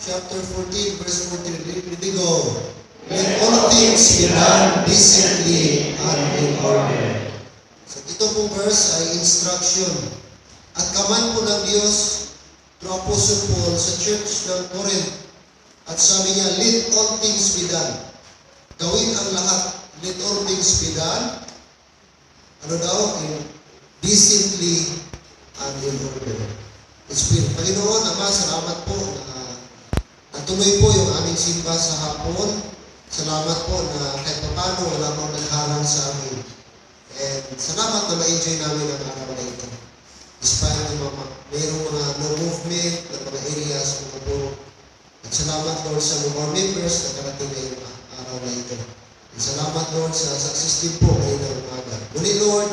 chapter 14, verse 14. Ready, go. Let all things be done decently and in order. So, ito pong verse ay instruction. At kaman po ng Diyos through Apostle Paul sa church ng Corinth. At sabi niya, let all things be done. Gawin ang lahat. Let all things be done. Ano daw? Decently and in order. Panginoon, Ama, salamat po na natuloy po yung aming simba sa hapon. Salamat po na kahit paano wala mang nagharang sa amin. And salamat na ma-enjoy namin ang araw na ito. Despite na mayroong mga no movement at mga areas, mga puro. At salamat, Lord, sa mga members na karating ngayong araw na ito. At salamat, Lord, sa success team po ngayon ng umaga. Muli, Lord,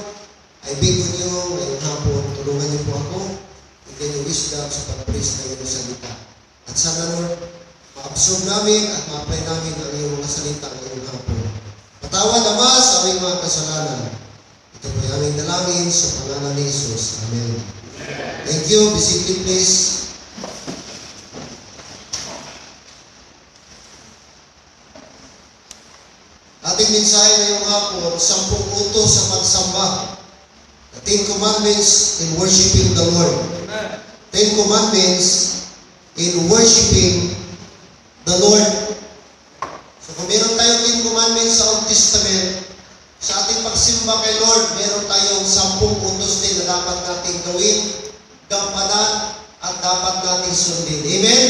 I beg on you ngayong hapon, tulungan niyo po ako. Bigyan niyo wisdom sa pag-praise na iyong salita. At sana, Lord, ma-absorb namin at ma-apply namin ang iyong mga salita ngayong hapon. Patawad, Ama, sa aming mga kasalanan. Ito po yung aming dalangin sa pangalan ni Jesus. Amen. Thank you. Be seated, please. Ating mensahe ngayong hapon, 10 utos sa pagsamba. The 10 Commandments in worshiping the Lord. 10 Commandments in worshiping the Lord. So kung meron tayong 10 Commandments sa Old Testament, sa ating pagsimba kay Lord, meron tayong 10 utos din na dapat natin gawin, gampanan, at dapat natin sundin. Amen?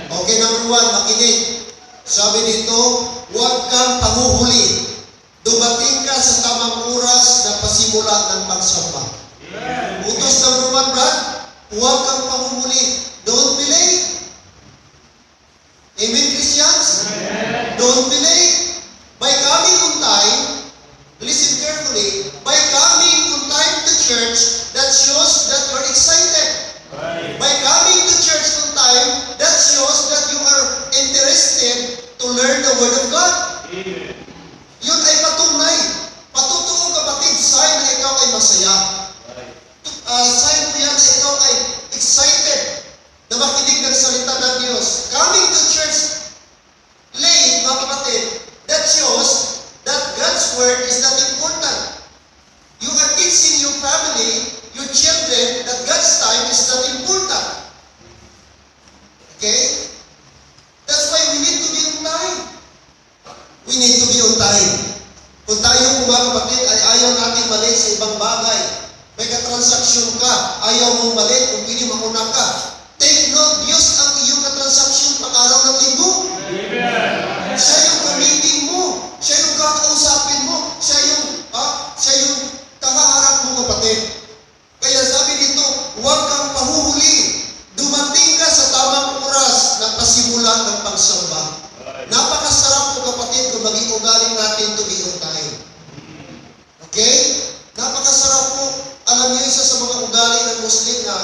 Okay, number 1, makinig. Sabi dito, huwag kang panghuhuli. Dumating ka sa tamang oras na pasimula ng pagsamba. Utos number 1, Brad, huwag kang panghuhuli. Don't be late. Amen, Christians? Don't be late. By coming on time, listen carefully, by coming on time to church, that shows that you're excited. By coming to church on time, that shows that you are interested to learn the Word of God. Yun ay patunay. Patutuo, kapatid, sign na ikaw ay masaya. Sign mo yan na ikaw ay excited na makinig ng salita ng Diyos. Coming to church late, mga kapatid, that shows that God's Word is not important. You are teaching your family, your children, that God's time is not important. Okay? That's why we need to be on time. We need to be on time. Kung tayo, mga kapatid, ay ayaw natin mali sa ibang bagay. May katransaksyon ka, ayaw mong mali, kung pili mauna ka. Take note, Diyos ang iyong katransaksyon pang araw ng linggo. Siya yung gamitin mo. Siya yung kakausapin mo. Siya yung kakaharap mo, kapatid. Kaya sabi dito, huwag kang pahuhuli. Dumating ka sa tamang oras na pasimula ng pagsamba. Napakasarap po, kapatid, kung maging ugaling natin to be on time. Okay? Napakasarap po. Alam niyo, isa sa mga ugali ng Muslim na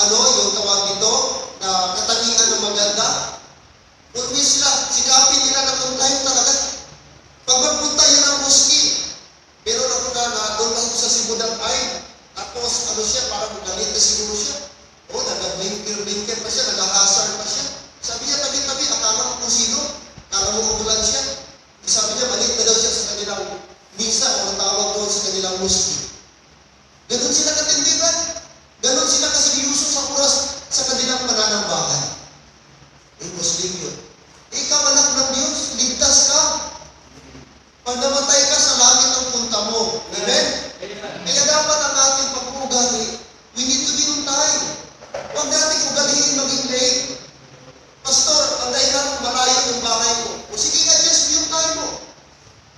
yung tawag dito, na katangian ng maganda. Always sikapin nila na on time talaga. Pag magpunta yun ang mosque, pero na doon ako sa Sibudan ay, tapos siya, parang galit na siguro siya. Nag-blinker pa siya, nag-hazard pa siya. Sabi niya, tabi-tabi, akala mo kung sino? Akala mo kumulan siya? Sabi niya, malit na daw siya sa kanilang misa, o tawag doon sa kanilang mosque. Ganon sila katindigan. Ganon sila kaseryoso sa oras sa kanilang pananambahan. Muslim yun. Ikaw, anak ng Diyos, ligtas ka. Pag namatay ka, sa langit ang punta mo. Amen? Kaya dapat ang ating pag-uugali, we need to be on time. Huwag natin ugalihin maging late. Pastor, ang dahilan kung malayo yung bahay ko. O sige, adjust mo yung time mo.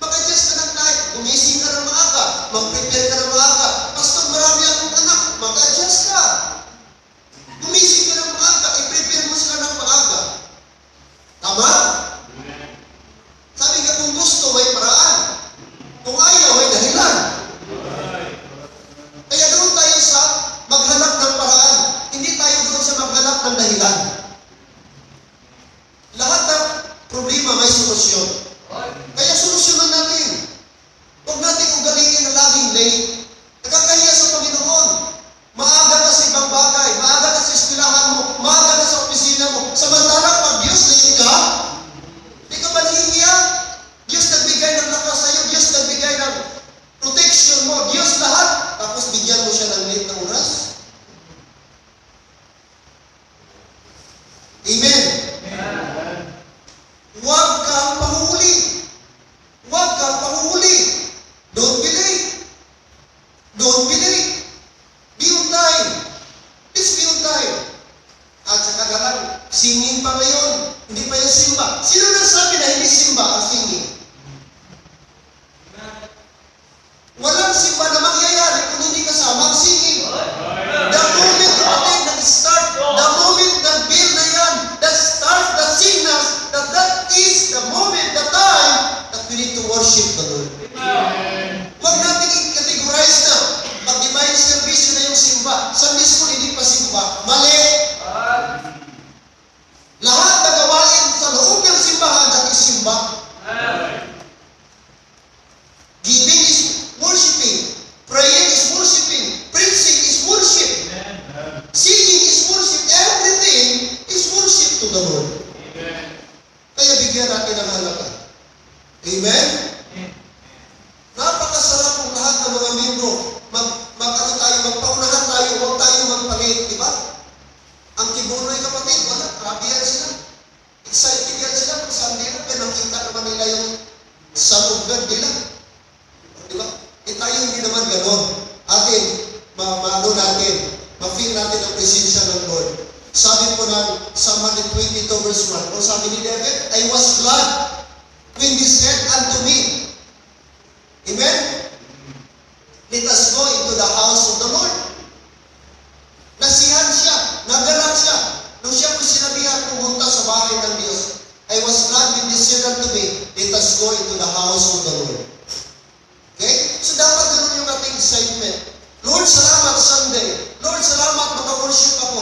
Mag-adjust ka ng time. Gumising ka ng maaga. Mag-prepare ka ng maaga. Pastor, marami akong anak. Mag-adjust ka. Gumising ka ng maaga. I-prepare mo sila ng maaga. Tama? Sabi nga, kung gusto, may paraan. Kung ayaw, may dahilan. Kaya doon tayo sa maghanap ng paraan. Hindi tayo doon sa maghanap ng dahilan. Lahat ng problema may solusyon. Kaya solusyonan natin. Huwag natin ugalingin na laging late. Nakakahiya sa Panginoon. Maaga ka sa ibang bagay. Maaga ka sa eskwelahan mo. Maaga ka sa opisina mo. Amen? Huwag kang panghuli. Huwag kang panghuli. Don't be late. Don't be late. Be on time. Please be on time. At saka galang, singing pa ngayon. Hindi pa yung simba. Sino nagsabi na hindi simba ang singing? Walang simba na mangyayari kung hindi kasama ang singing. The moment kapatid nag-start, the moment nag-build na yan, that start, that signals, that is the moment, the time that we need to worship the Lord. Huwag natin i-categorize na pag divine service na yung simba. Sunday school, hindi pa simba. Mali! Lahat na gawain sa loob ng simbahan that is simba. Giving is worshiping. Praying is worshiping. Preaching is worship. Singing is worship. Everything is worship to the Lord. Kaya bigyan natin ng halaga. Amen? Napakasarap kung lahat ng mga membro magpaunahan tayo, huwag tayo magpalit, di ba? Ang Tibunoy kapatid, wala, grabe yan sila. Excited yan sila kung saan nila, kaya nakita naman nila yung salugad nila. Di ba? Tayo hindi naman ganon. Atin, ma-feel natin ang presensya ng Lord. Sabi po ng Psalm 122 verse 1, o sabi ni David, I was glad when he said unto me, Amen? Let us go into the house of the Lord. Nasihan siya, nagalak siya. Nung siya po sinabihan pumunta sa bahay ng Diyos, I was glad when he said unto me, let us go into the house of the Lord. Okay? So dapat ganoon yung ating excitement. Lord, salamat Sunday. Lord, salamat maka-worship ako.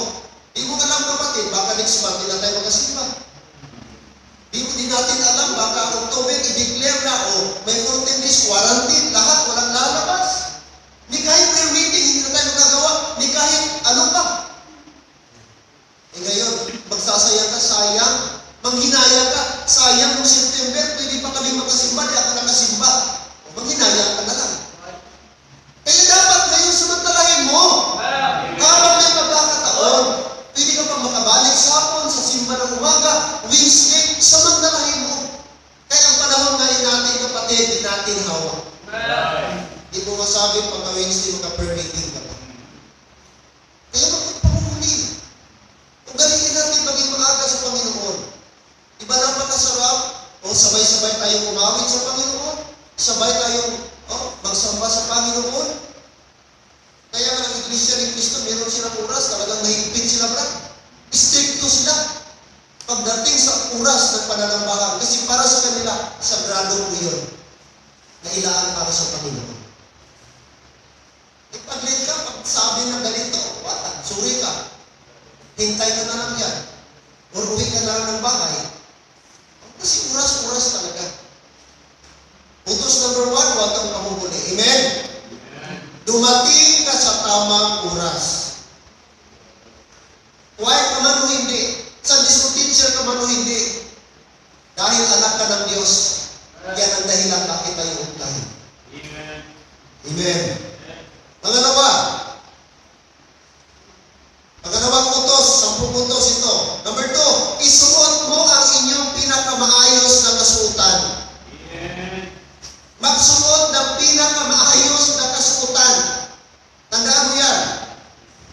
Di mo alam kapatid, baka next month, hindi na tayo magkasimba. Di natin alam, baka October, i-declare na, may 14 days quarantine, lahat, walang lalabas. Di kahit prayer meeting, hindi na tayo magagawa. Di kahit ano pa. Ngayon, magsasaya ka, sayang. Manghinaya ka, sayang noong September, pwede pa kami makasimba, di ako nakasimba. Manghinaya ka na lang. Kaya dapat ngayon samantalahin mo. Habang may pagkakataon, pwede ka pang makabalik sa hapon, sa simba ng umaga, Wednesday, samantalahin mo. Kaya ang panahon ngayon natin, kapatid, di natin hawak. Di mo masabi pagka Wednesday, maka-permitting ka pa. Kaya magpapahuli. Ugaliin natin maging maaga sa Panginoon. Diba napakasarap? Sabay-sabay tayong umawit sa Panginoon. Sabay tayong magsamba sa Panginoon. Kaya nga ang Iglesia ni Cristo, meron silang oras, talagang mahigpit sila, brad. Stricto sila. Pagdating sa oras ng pananambahan, kasi para sa kanila, sagrado po yun. Nailaan para sa Panginoon. Pag-late ka, pag sabi ng ganito, suri ka. Hintay ka na lang yan. Or uwi ka na lang ng bahay. Kasi oras-oras talaga. Utos number 1, huwag kang mahuhuli. Amen? Dumating ka sa tamang oras. Quiet ka man o hindi. Sunday school teacher ka man o hindi. Dahil anak ka ng Diyos, yan ang dahilan bakit tayo unahin. Amen. Amen. Pangalawang utos, 10 utos ito. Number 2, isuot mo ang inyong pinakamaayos na kasuotan. Magsuot ng pinakamaayos na kasuotan. Tandaan mo yan.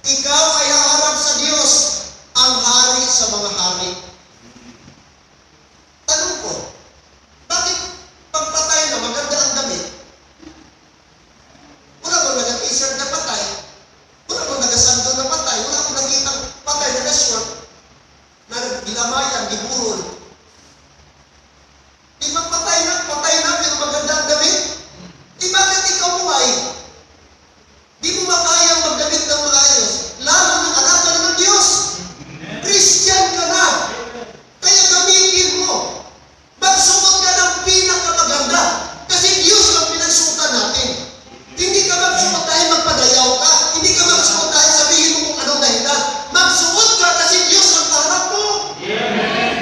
Ikaw ay haharap sa Diyos, ang hari sa mga hari. Tanong ko, bakit pagpatay na maganda ang damit? Wala bang nag-t-shirt na patay? Wala bang nag-sandal na patay? Wala akong nakitang patay na short na ginamayan, giburol. Di ba patay na, pero maganda ang damit? Di bakit ikaw buhay? Di mo makayang magdamit ng maayos. Lalo ng anak ka na ng Diyos. Christian ka na. Kaya gamitin mo. Magsuot ka ng pinakamaganda. Kasi Diyos ang pinagsuotan natin. Hindi ka magsuot dahil magpadayaw ka. Hindi ka magsuot dahil sabihin mo kung anong dahilan. Magsuot ka kasi Diyos ang kaharap mo. Amen.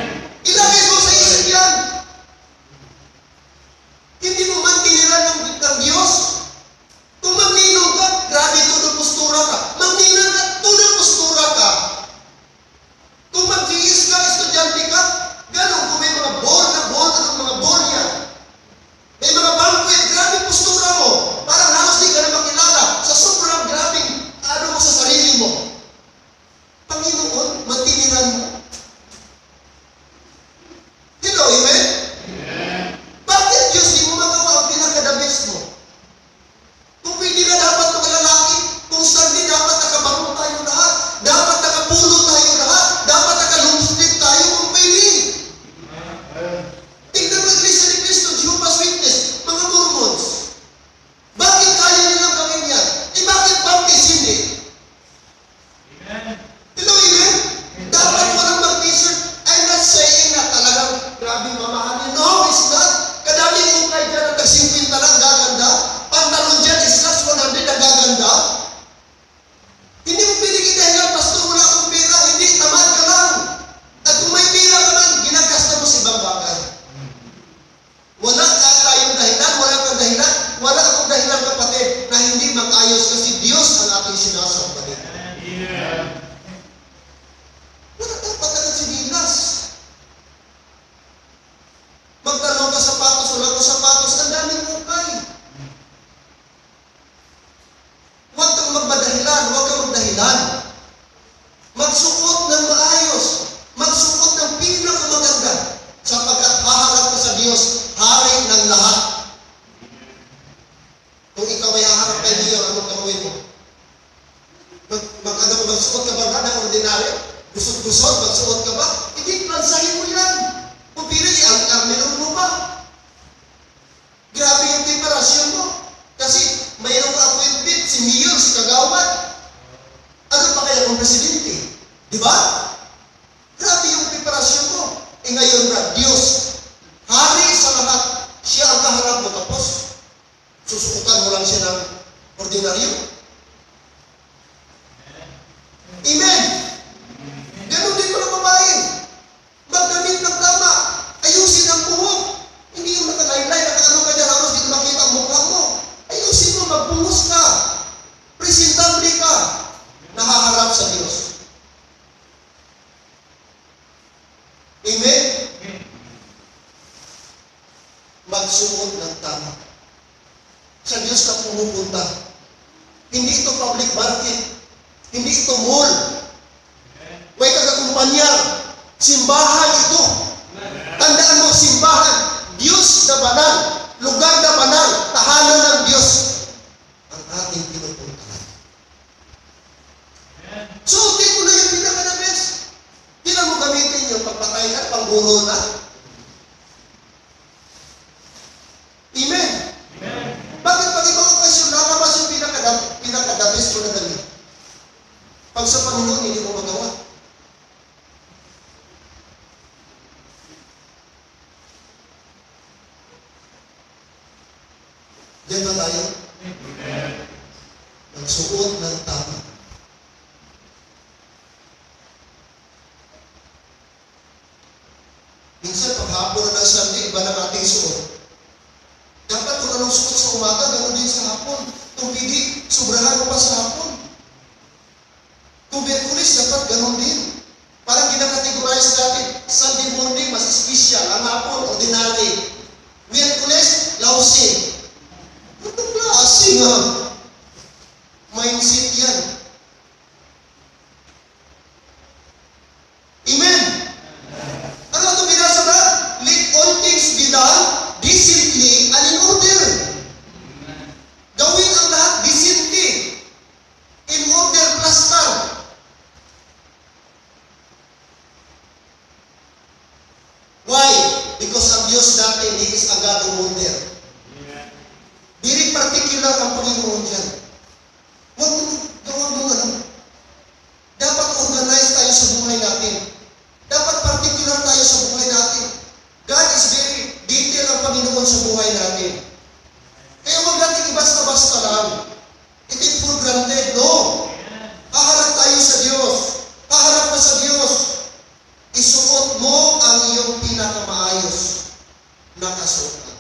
ngayon Brad, Diyos, hari sa lahat, siya ang kaharap mo, tapos susukutan mo lang siya ng ordinaryo. Amen! Ganon din mga babae. Magdamit ng tama. Ayusin ang buhok. Hindi yung nakalaylay, nakaano ka dyan, halos hindi makita ang mukha mo. Ayusin mo, magbuhos ka. Presentable ka. Nahaharap sa Diyos. Amen? Magsuot ng tama. Sa Diyos ka pumupunta. Hindi ito public market. Hindi ito mall. May kagakumpanya. Simbahan ito. Tandaan mo, simbahan. Diyos na banal. Lugar na banal. Tahanan ng Diyos. Ang ating pinupuntahan. Suotin mo na yung pinaka-the-best. Hindi na mo gamitin yung pagpatay na, pangguro na. Amen. Bakit pag ibang okasyon, lalabas yung pinaka-the-best mo na damit? Pag sa Panginoon, hindi mo magawa. Diyan ba tayo? Magsuot ng tama. Minsan, paghapon na ng Sunday, iba ng ating suot. Dapat kung anong suot sa umaga, gano'n din sa hapon. Kung hindi, sobrahan mo pa sa hapon. Kung Miyerkules, dapat gano'n din. Parang ginakategorize natin, Sunday morning, mas special. Ang hapon, ordinary. Miyerkules, lousy. Anong klase nga? Mindset yan. Amen? Ano ito binasa ba? Let all things be done decently and in order. Gawin ang lahat decently. In order plus time. Why? Because ang Diyos natin, He is a God of order. Very particular ang Panginoon dyan. Huwag mo gawin mo ano. Dapat organize tayo sa buhay natin. Dapat particular tayo sa buhay natin. God is very detailed ang Panginoon sa buhay natin. Kaya huwag natin basta-basta lang. It is for granted. No. Haharap tayo sa Diyos. Haharap ka sa Diyos. Isuot mo ang iyong pinakamaayos na kasuotan.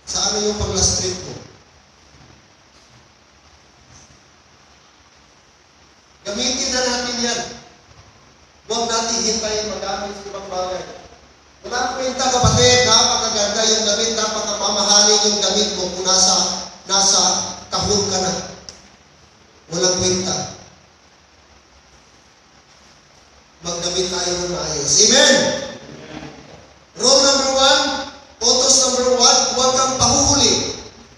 Saan yung pag-last trip mo? Gamitin na natin yan. Huwag natin hintayin magamit sa ibang bagay. Walang kwenta kapatid, napakaganda yung damit, napakapamahalin yung damit mo kung nasa kahon ka na. Walang kwenta. Magdamit tayo ng maayos. Amen! Rule number 1, utos number 1, huwag kang pahuhuli.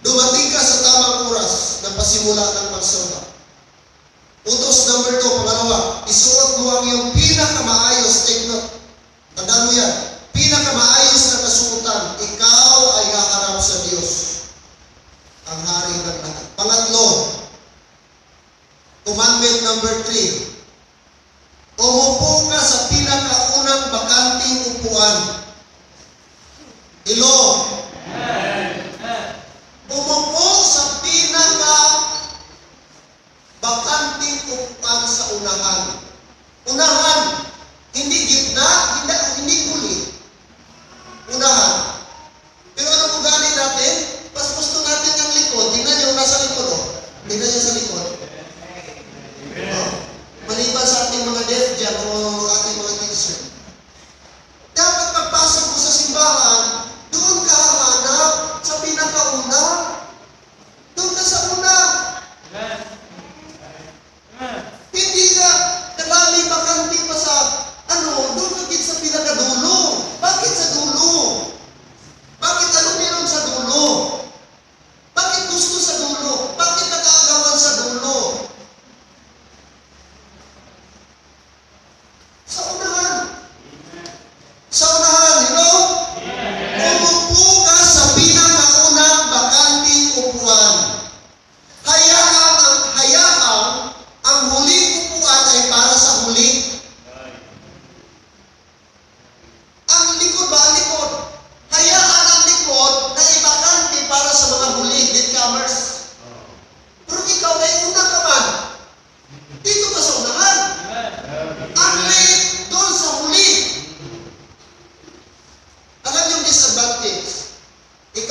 Dumating ka sa tamang oras na pasimula ng pagsamba. Utos number 2, pangalawa, isuot mo ang iyong pinakamaayos. Take note. Tandaan mo yan. Pinakamaayos na kasuotan, ikaw ay haharap sa Diyos. Ang hari ng lahat. Pangatlo, commandment number 3, umupo ka sa pinakaunang bakante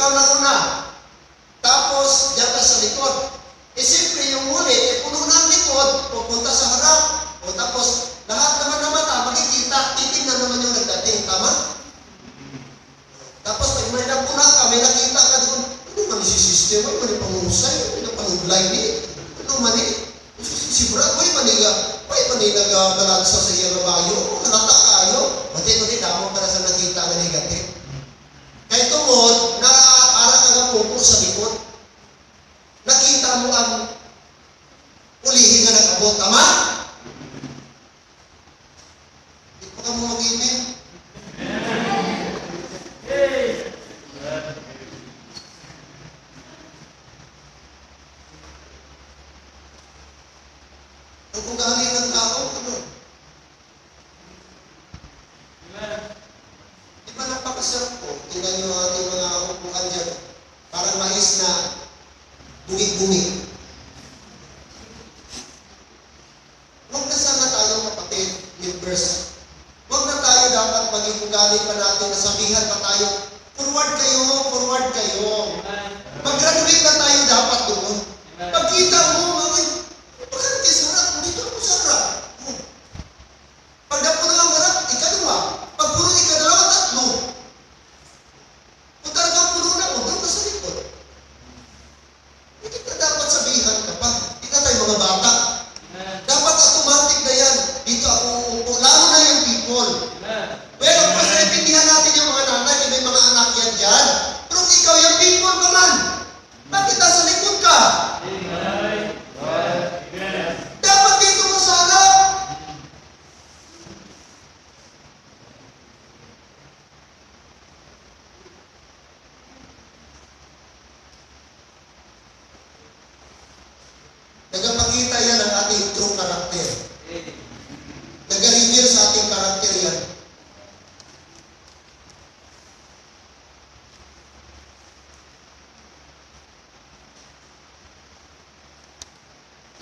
ikaw na una. Tapos, diyan ka sa likod. Eh, siyempre, yung huli, puno na ang likod, pupunta sa harap. O tapos, lahat naman na mata, makikita, titignan naman yung nagdating. Tama? Tapos, pag may nagpuna ka, may nakita ka doon, ano man si sistema, ano man yung pangusay, ano yung pangublay ni, ano man eh. Si Brad, may maninaga-balansa sa iyo na bayo, halata kayo, mati-mati damo para sa nakita na negative. Kaya tungod, para ka nga pupo sa likod, nakita mo ang ulihin na nag-abot, tama? Hindi pa ka mo mag-ibig. Ang ugali ng tao, ano? Di ba napakasarap po? Tingnan nyo ang ating mga upuan dyan. Parang mais na bungi-bungi. Huwag na sana tayo kapatid, members. Huwag na tayo dapat maging ugali pa natin, nasabihan pa tayo, forward kayo, forward kayo. Mag-graduate na tayo dapat doon. Pagkita mo, bakit kayo sarap? Dito ako sarap. Pagdapo na ang harap, ikadua. Pag puro ikadalawa, tatlo. Kung talagang puro na mo, doon ka sa likod. Hindi ka dapat sabihan ka pa. Hindi na tayo mga bata. Dapat automatic na yan. Dito ako uupo. Lalo na yung people. Well, of course, naipindihan natin yung mga nanay, may mga anak yan dyan. Pero kung ikaw yung people ka man, bakit nasa likod ka? Dapat dito ka sa harap. Nagpakita yan ang ating true character. Nag-reveal sa ating character yan.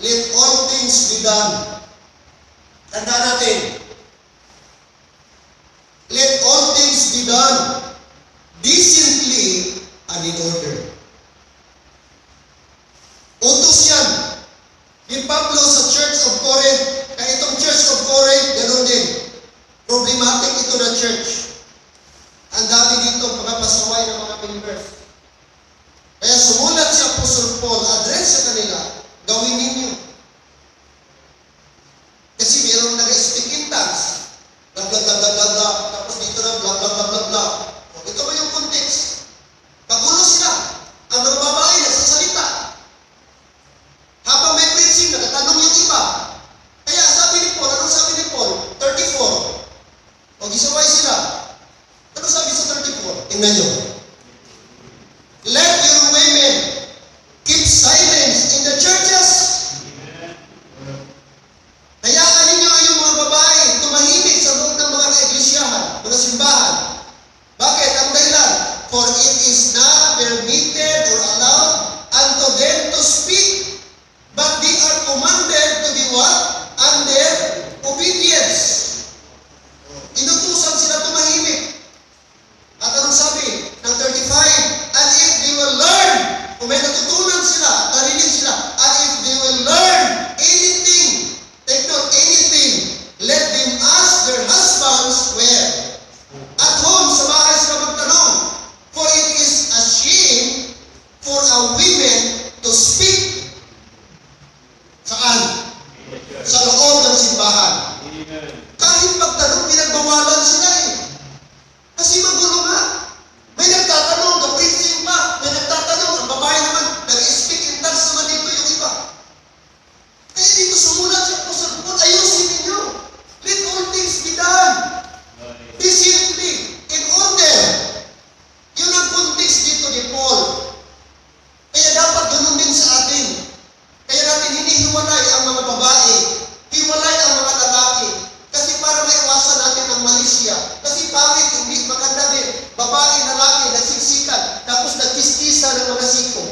Let all things be done. Tanda natin. Let all things be done decently and in order. Utos yan. Ni Pablo sa Church of Corinth. Kaya itong Church of Corinth, ganoon din. Problematic ito na church. Ang dami dito, mga pasaway ng mga members. Kaya sumulat si Apostle Paul, address sa kanila, gawin ninyo. Kasi mayroong nag-speak in tongues. Blah, blah, blah, blah, blah, blah. Tapos dito na, blah, blah, blah, blah, blah. Ito ba yung context? Pagulo sila. Ang mga babae nagsasalita. Habang may preaching, nakatanong yung iba. Kaya sabi ni Paul, anong sabi ni Paul? 34. O gisaway sila. Ano sabi sa 34? Tingnan nyo. Let your women keep silence in the churches. Hayaan ninyo yung mga babae tumahimik sa loob ng mga kaiglesiyahan, mga simbahan. Bakit? Ang dahilan, for it is not permitted or allowed unto them to speak, but they are commanded to be what? Under obedience. Inutusan sila tumahimik. At anong sabi ng 35? And if they will learn, kung may natutunan sila, narinig sila, and if they will learn anything, take note, anything, let them ask their husbands where? At home, sa bahay sila magtanong. For it is a shame for a woman to speak. Saan? Sa loob ng simbahan. Kahit pagtanong, pinagbawalan sila eh. Kasi magulo nga. May nagtatanong, ka-preaching pa. May nagtatanong, ang babae naman, nag-speak in tongues naman dito yung iba. Kaya dito sumulat siya po sa Paul, ayusin ninyo. Let all things be done. Decently, in order. Yun ang context dito ni Paul. Kaya dapat ganun din sa atin. Kaya natin hinihiwalay ang mga babae. Hiwalay ang mga lalaki. Kasi para maiwasan natin ang malisya. Kasi pangit, hindi maganda din. Babae, lalaki, nagsiksikan. Tapos nagkiskisa ng mga siko.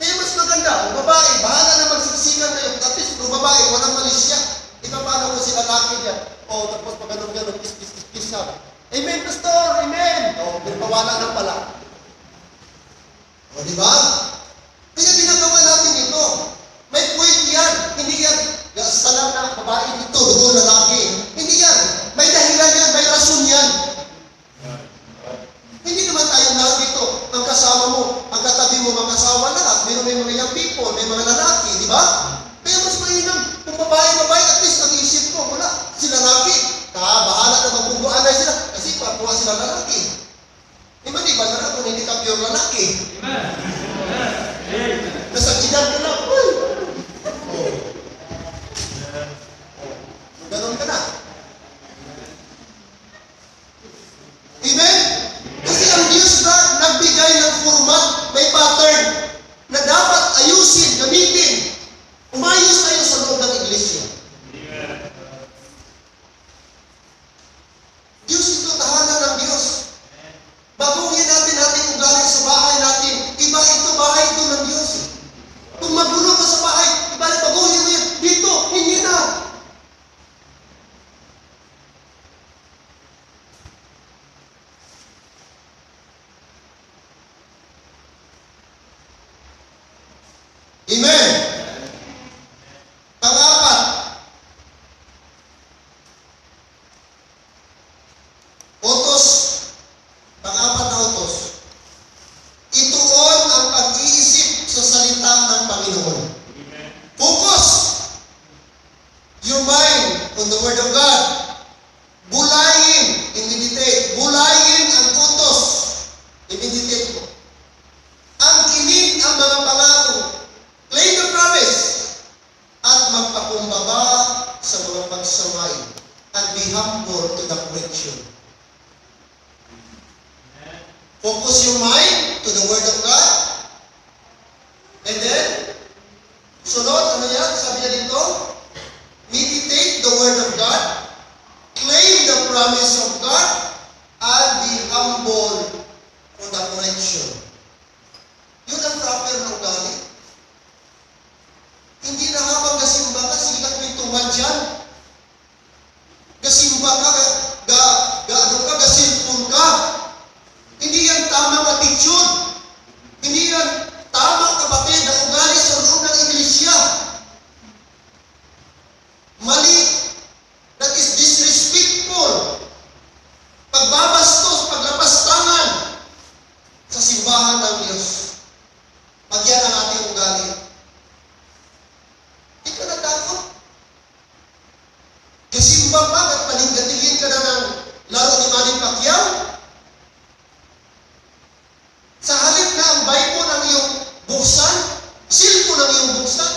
Kaya mas maganda, ang babae, bahala na magsiksikan kayo. At least, kung babae, walang malisya. Di ba paano kung si lalaki niya? O, tapos pag ganun-ganun, kiskis-kiskis na. Amen, Pastor! Amen! O, pinapawala na pala. O, di ba? Kaya ginagawa natin ito. May point yan. Hindi yan, gasta lang na babae dito, doon lalaki. Hindi yan. May dahilan yan, may rason yan. Hindi naman tayong lahat dito. Ang kasama mo, ang katabi mo, mga kasawa lahat. May mga young people, may mga lalaki, di ba? Kaya mas mainam. Kung babae, at least ang isip ko, wala. Sila lalaki. Bahala na magbubuanay sila. Kasi papuha sila lalaki. Iba na lang kung hindi ka pure lalaki. Nasa edad ka lang. Uy! Oh. Ganon ka na. Amen? Kasi ang Diyos na nagbigay ng format, may pattern na dapat ayusin, gamitin. Umayos tayo sa loob ng iglesia. Diyos ito, tahanan ng Diyos. Baguhin natin ugali sa bahay natin. Iba ito, bahay ito ng Diyos. Kung magulo ka sa bahay, baguhin mo yan. Dito, hindi na. Amen. Pang-apat, utos. Pang-apat na utos. Ituon ang pag-iisip sa salita ng Panginoon. Focus your mind on the Word of God. Bulayin, i-meditate. Bulayin ang utos. I-meditate mo. Angkinin ang mga pangako. Claim the promise. At magpakumbaba sa mga pagsamay. And be humble to the correction. Focus your mind to the Word of God. And then, sunod, ano yan? Sabi niya dito, meditate the Word of God, claim the promise of God, and be humble for the correction. Yun ang proper na ugali. Hindi na habang gasimba ka, sige ka kwentuhan dyan. Gasimba ka, gasilpon ka. Hindi yan tamang attitude. Hindi yan tamang kapatid na ugali sa loob ng iglesia. Mali. That is disrespectful. Pagbabastos, paglapastangan sa simbahan ng Diyos. Pag yan ang ating ugali. Hindi ka natakot. Kasimba pa at paningatigin ka na ng laro ni Manny Pacquiao. Sa halip na ang Bible ang iyong buksan, cellphone ang iyong buksan.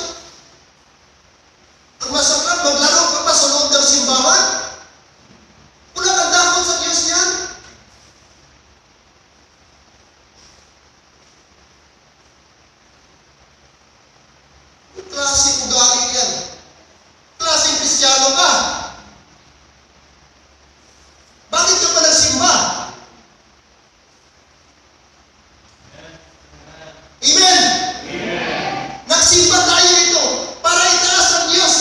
Ang masakit, maglaro ka pa sa loob ng simbahan. Wala kang takot sa Diyos niyan. Klaseng ugali yan. Klaseng Kristiyano ka. Bakit ka pa nagsimba? Amen? Nagsimba tayo ito para itaas ang Diyos.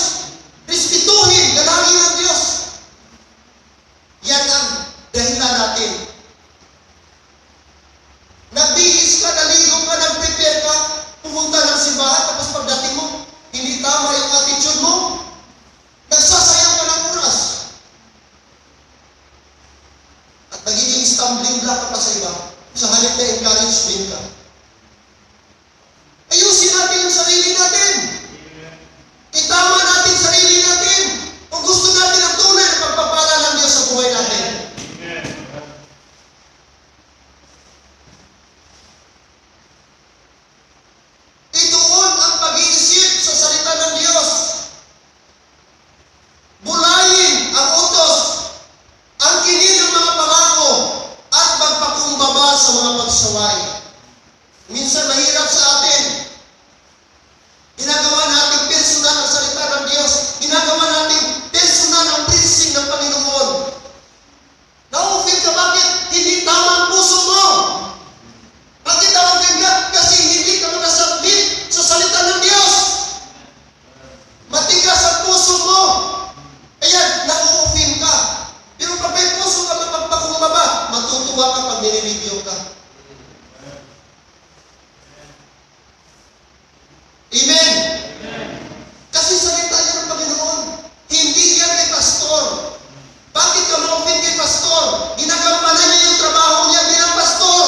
Respetuhin, galangin ang Diyos. Yan ang dahilan natin. Nagbihis ka, naligo ka, nag-prepare ka, pumunta ng simbahan, tapos pagdating mo, hindi tama yung attitude mo, nagsasayang ka ng oras. At nagiging stumbling block ka pa sa iba, sa halip na encouragement ka. Ayusin natin yung sarili natin. Itama natin sarili natin. Kung gusto natin ang tunay na pagpapala ng Diyos sa buhay natin. Ituon ang pag-iisip sa salita ng Diyos. Bulayin ang utos. Angkinin ang mga pangako at magpakumbaba sa mga pagsaway. matutuwa ka pag nire-review ka. Amen? Kasi salita yan ng Panginoon. Hindi yan kay pastor. Bakit ka ma-open kay pastor? Ginagampanan niya yung trabaho niya bilang pastor.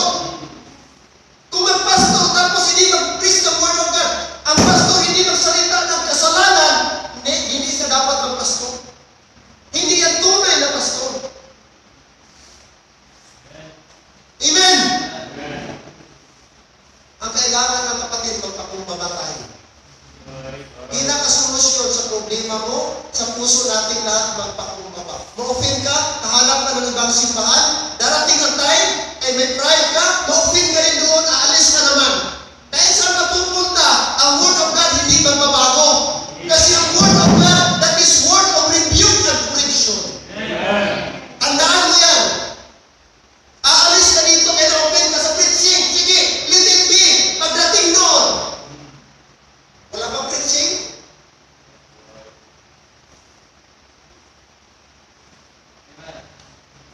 Kung mag-pastor tapos hindi mag-preach the word of God, ang pastor hindi magsalita ng kasalanan, hindi siya dapat mag-pastor. Hindi yan tunay na pastor. Amen? Ang kailangan ng kapatid, magpakumbaba tayo. Pinakasolusyon sa problema mo, sa puso natin lahat magpakumbaba. Ma-offend ka, kahanap ka ng ibang simbahan, darating ang time, ay may pride ka, ma-offend ka rin doon, aalis ka naman. Dahil saan matupunta, ang word of God hindi magbabago. Kasi ang word of God, that is word of rebuke and correction. Tandaan mo yan. Aalis ka dito, kaya na-offend ka sa preaching. Sige, let it be. Pagdating doon, wala bang preaching?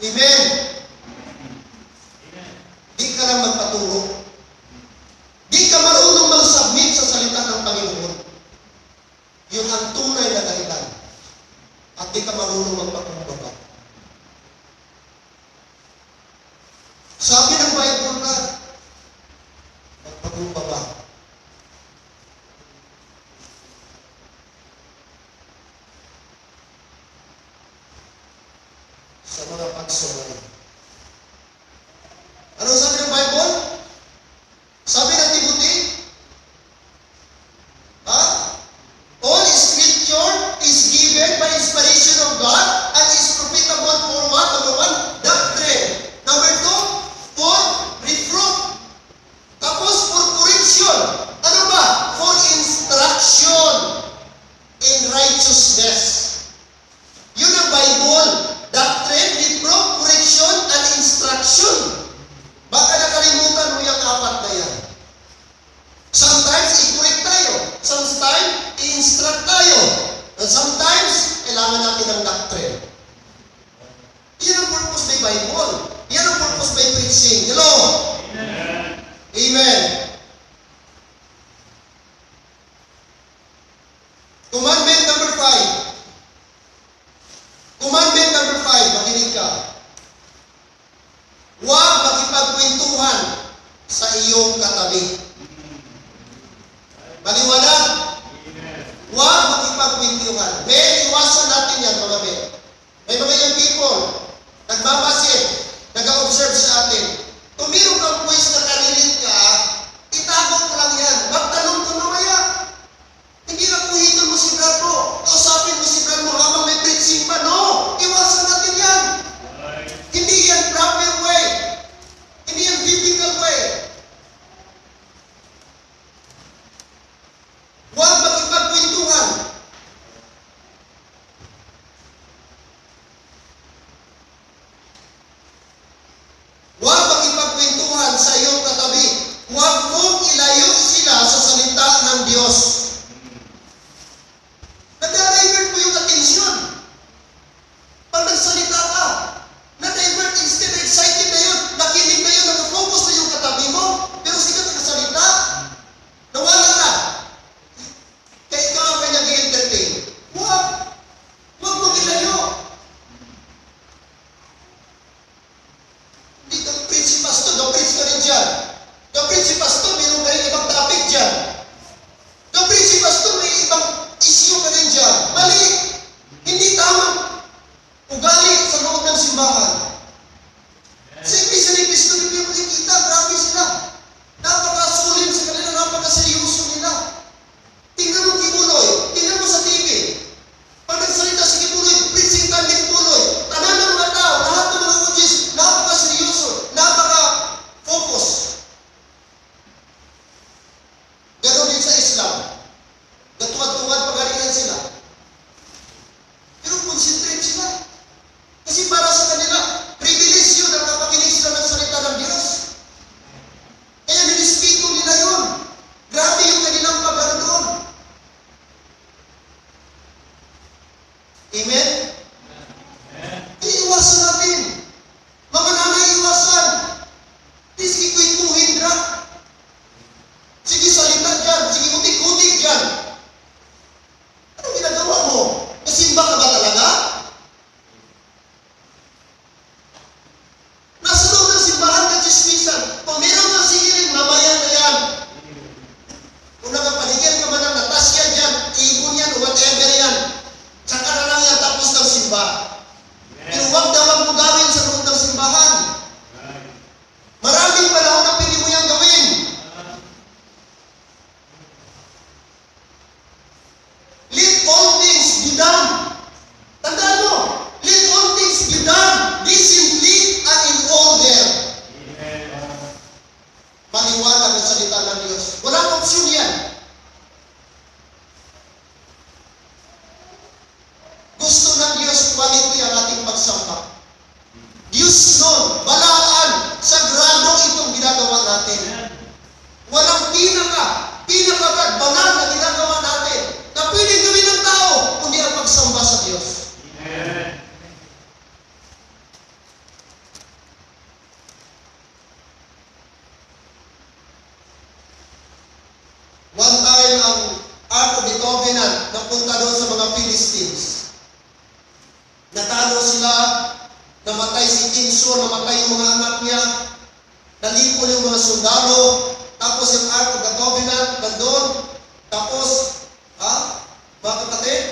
Amen. Di ka lang magpaturo. Di ka marunong mag-submit sa salita ng Panginoon. Yun ang tunay na dahilan. At di ka marunong magpakumbaba. Sabi ng Bible na, magpakumbaba. Sa mga pagsunod. Ano sabi ng Bible? Sabi ng Timothy, all scripture is given by inspiration of God and is profitable for what? Number one, doctrine. Number two, for reproof. Tapos, for correction. Ano ba? For instruction in righteousness. Yun ang Bible. Doctrine, reproof, correction, and instruction. Baka nakalimutan mo yung apat na yan. Sometimes, i-correct tayo. Sometimes, i-instruct tayo. And sometimes, kailangan natin ng doctrine. Yan ang purpose by Bible. Yan ang purpose by preaching. Hello? Amen. Amen. Commandment number 5. Commandment number 5, makinig ka. Huwag makipagkwentuhan sa iyong katabi. Maliwanag? Huwag makipagkwentuhan. Men, iwasan natin yan, mga men. May mga young people, nagbabasit, nag-observe sa atin. Kung meron kang voice na karinig ka, itago mo lang yan. Magtanong ka mamaya. Hindi na puhiton mo si brad mo. Kausapin mo si brad mo habang may preaching pa. No! Iwasan natin yan. Hindi yan proper way. Hindi yan biblical way. Huwag makipagkwentuhan. Huwag makipagkwentuhan sa iyong katabi. Huwag mong ilayo sila sa salita ng Diyos. Nag-divert mo yung atensyon. Pag nagsalita ka, na-divert instead, excited na yun, nakinig na yun, nag-focus na yung katabi mo, pero sige nagsalita, nawala na. Kaya ikaw ang kanya i-entertain. Huwag mong ilayo. Hindi ka preach si pastor, preach ka rin dyan. Preach si pastor, mayroon ka rin ibang topic dyan. Preach si pastor, may ibang issue ka rin dyan. Mali. Hindi tama. Ugali sa loob ng simbahan. Sa Iglesia ni Cristo, hindi mo nakikita, grabe sila. Napakasulim sa kanila, napakaseryoso nila. Tingnan mo Kibuloy, tingnan mo sa TV. Pag nagsalita si Kibuloy, preaching time ni Kibuloy, tanan ng mga tao, lahat ng mga audience, napakaseryoso, napaka-focus. Ganon din sa Islam. Gatuwad-tuwad pagalingan sila. Pero concentrate sila. Kasi para sa kanila, masama. Diyos nun, balaan, sagrado itong ginagawa natin. Walang pinakagad, banal na ginagawa natin na pwedeng gawin ng tao, kundi ang pagsamba sa Diyos. Amen. One time, ang Ark of the Covenant napunta doon sa mga Philistines. Natalo sila, namatay si Kinso, namatay yung mga anak niya, nalipol yung mga sundalo, tapos yung Ark of the Covenant nandun, tapos, mga kapatid,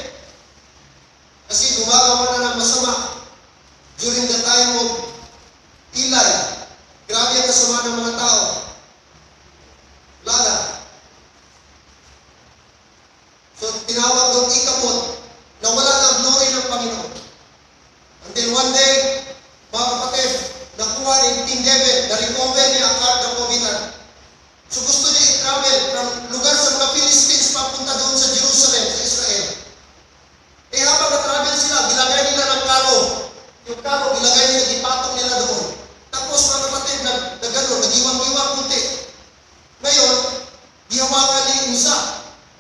kasi gumagawa na ng masama during the time of Eli. Grabe ang kasama ng mga tao. Wala na. So, tinawag doon ikapot na wala na ang glory ng Panginoon. Until one day, mga kapatid, nakuha ni King David, na-recover niya ang Ark ng Covenant. So, gusto niya i-travel from lugar sa mga Philistines papunta doon sa Jerusalem, sa Israel. Eh, habang na-travel sila, gilagay nila ng karo. Yung karo, gilagay nila, ipatong nila doon. Tapos, mga kapatid, nag-iwang-iwang kunti. Ngayon, gihawakan ni Uza.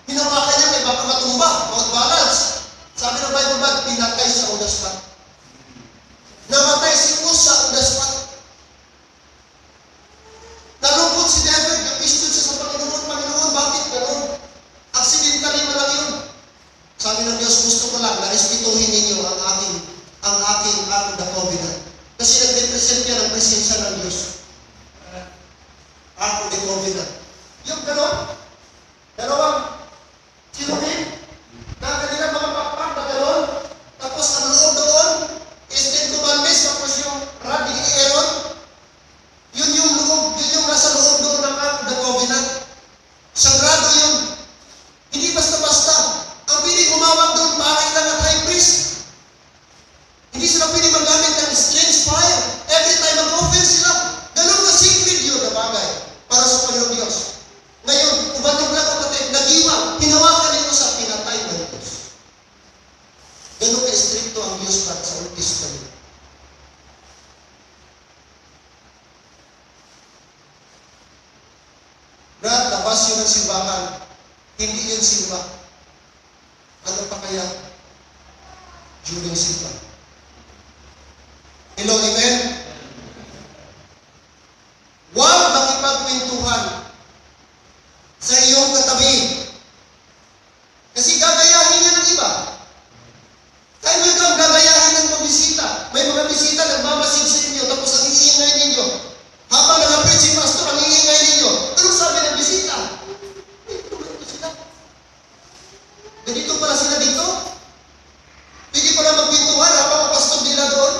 Hinawakan niya, may baka matumba, mag-balance. Sabi ng Bible ba, pinatay sa on the spot. Namatay si Uza on the spot. Nalungkot si David, napistud siya sa Panginoon, bakit gano'n? Accidentally mo lang yun. Sabi ng Diyos, gusto ko lang na respetuhin ninyo ang aking Ark of the Covenant. Kasi nag-represent niya ng presensya ng Diyos. Ark of the Covenant. Yung gano'n, dalawang sinuhin, na kanila mga pakpak na gano'n, tapos ang loob doon, is Ten Commandments, tapos yung rod ni Aaron, yun yung nasa loob doon ng Ark of the Covenant. Sagrado yun. Hindi basta-basta. Ang piling humawak doon, maaaring lang ang high priest. Hindi sila piling magamit ng strange fire. Every time mag-offer sila, ganun na secret yun na bagay para sa Panginoon Diyos. Ngayon, ubatog lang kapatid, nag-iwang, hinawakan nito sa pinatay ng Diyos. Ganun ka-stricto ang Diyos para sa Old Testament. Brad, labas yun ang simbahan. Hindi yun simba. Ano pa kaya? During simba. Hello, amen? Huwag makipagkwentuhan sa iyong katabi. Kasi gagayahin niya ng iba. Kaya may kang gagayahin ng pabisita. May mga bisita nagmamasid sa inyo, tapos ang iingay ninyo. Habang nag-apit si pastor, ang iingay ninyo. Anong sabi ng bisita? Sila. Ganito pala sila dito? Pwede pala magpintuhan habang kapastog nila doon?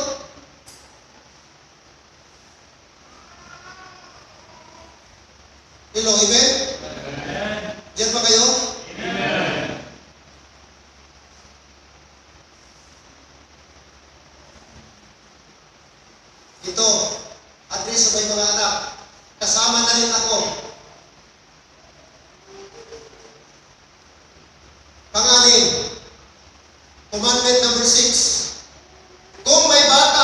Hello, amen? Diyan pa kayo? Amen. Ito, address sa mga anak. Kasama na rin ako. Panganin, Commandment number 6. Kung may dala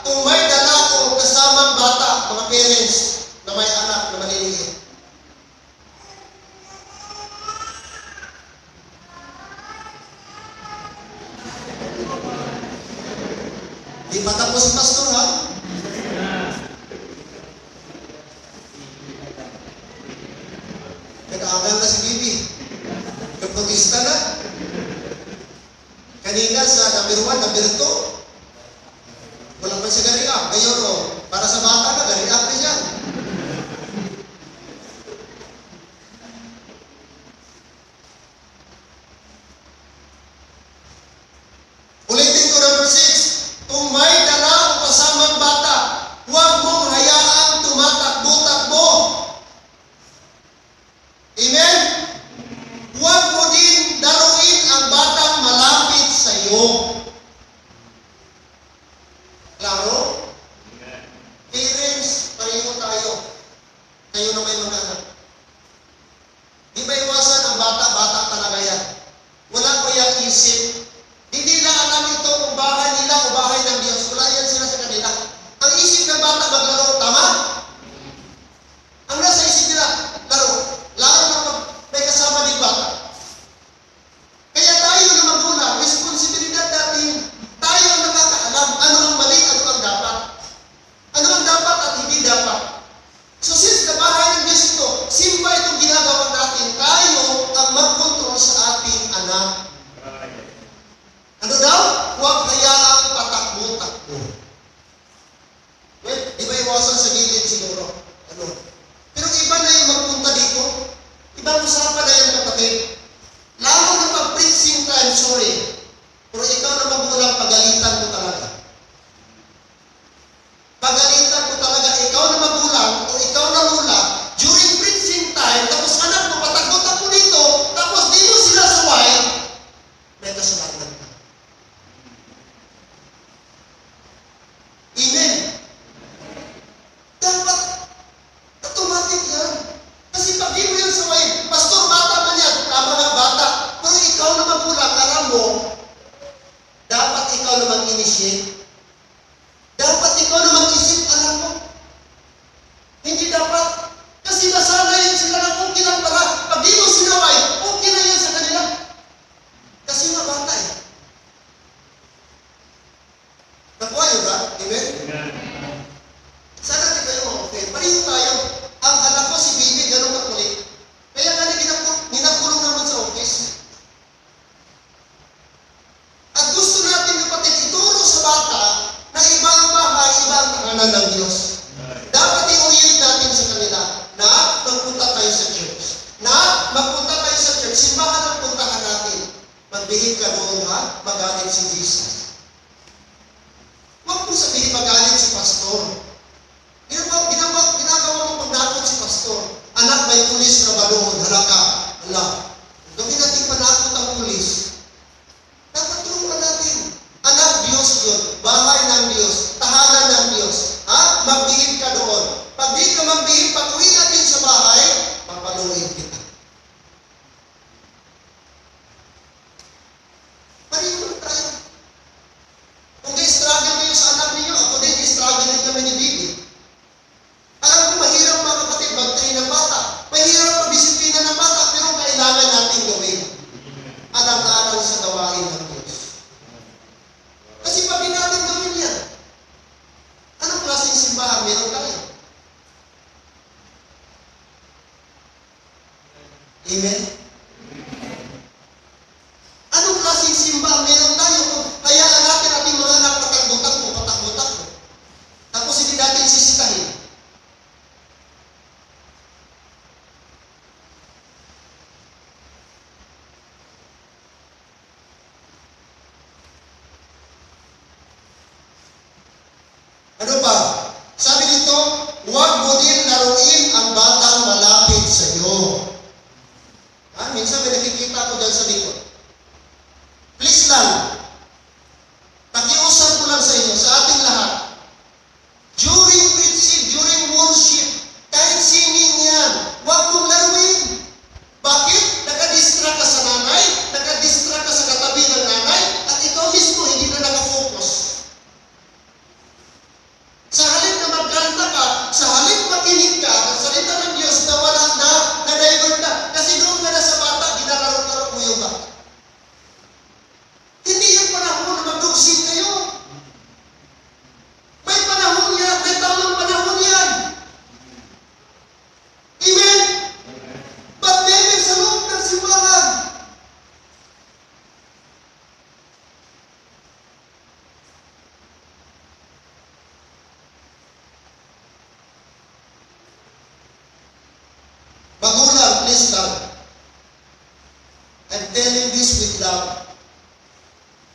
o kasamang bata, mga parents na may anak na maliliit. Di pa tapos si pastor, ha? Nag-aagal na si Bibi. Kapagista na. Kanina sa number 1, number 2. Wala pa siya gari-up. Ngayon, para sa bata na, gari-up na siya. Ulitin ko number 6. Kung may dala o kasamang bata, huwag mong hayaang tumatakbo-takbo. Amen? Huwag mo din daruin ang batang malapit sa iyo. Klaro? Parents, pareho tayo. Kayo na may mga anak. Di ba iwasan ang bata talaga yan? Wala ko yung isip. Hindi na alam ito kung bahay nila o bahay ng Diyos. Wala yan sa So since na bahay ng Diyos ito, simba itong ginagawa natin, tayo ang mag-control sa ating anak. Ano daw? Huwag hayaang patakbo-takbo. Well, di ba iwasan sa gilid siguro? Ano? Pero iba na yung magpunta dito. Ibang usapan na yung kapatid. Lalo na pag-preaching time, sorry. Pero ikaw na magulang, pagalitan mo talaga. Pagalitan mo talaga, ikaw na magulang o ikaw na lula, during preaching time, tapos anak mo, patakbo-takbo dito, tapos di mo sila suway, may kasalanan ka. Amen. Dapat automatic yan. Kasi pag di mo yan suway, pastor, bata man yan, tama na bata, pero ikaw na magulang, alam mo, dapat ikaw na mag-initiate. Dapat ikaw na mag-isip, alam mo. Hindi dapat. Kasi nasanayan sila ng okay lang pala. Pag di mo sinaway, okay na yan sa kanila. Kasi nga bata eh. Nakuha yun ba? Amen? Sana di kayo okay. Pareho tayo. Ang anak ko si Bibi, ganun kakulit. Kaya nga ginakulong naman sa office. At gusto natin kapatid ituro sa bata na ibang bahay, ibang tahanan ng Diyos. Dapat i-orient natin sa kanila na magpunta tayo sa church. Na magpunta tayo sa church, simbahan ang puntahan natin. Magbihig ka doon ha, magalit si Jesus. Huwag mo sabihin magalit si pastor. Ginagawa mo pagnakot si pastor. Anak, may pulis na ba doon? Halaka. Hala. Gawin natin panakot ang pulis. Dapat turuan natin. Anak, Diyos yun. Bahay ng Diyos. Tahanan ng Diyos. Ha? Magbihim ka doon. Pag di ka magbihim, pag uwi natin sa bahay, papaluin kita. Pareho lang tayo. Kung na-struggle kayo sa anak ninyo, ako din, struggle din kami ni Bibi. Alam ko, mahirap mga kapatid, mag-train ng bata. Mahirap mag-disiplina ng bata, pero kailangan natin gawin. Alang-alang sa gawain ng Diyos. Kasi pag di natin gawin yan, anong klaseng simbahan meron tayo? Amen? Anong klaseng simbahan meron tayo kung hayaan natin ating mga anak patakbo-takbo. Tapos hindi natin sisitahin. Ano ba? Sabi dito, huwag mo din laruin ang batang malapit sa iyo. Minsan may nakikita ko dyan sa likod. Please lang, pakiusap ko lang sa inyo, sa ating lahat. During preaching, during worship, kahit singing yan, huwag mong laruin. Bakit? Nakadistract ka sa nanay, nakadistract ka sa katabi ng nanay, at ikaw mismo hindi na nakafocus. Sa halip na magkanta ka, sa halip makinig ka, ang salita ng Diyos na wala na-divert na. Kasi doon ka na sa bata, ginalaro-laro mo yung bata. Hindi yung panahon na magdugsing kayo. May panahon yan, may tamang panahon yan. Amen? But maybe sa loob ng simbahan, magulang, please lang. I'm telling this with love.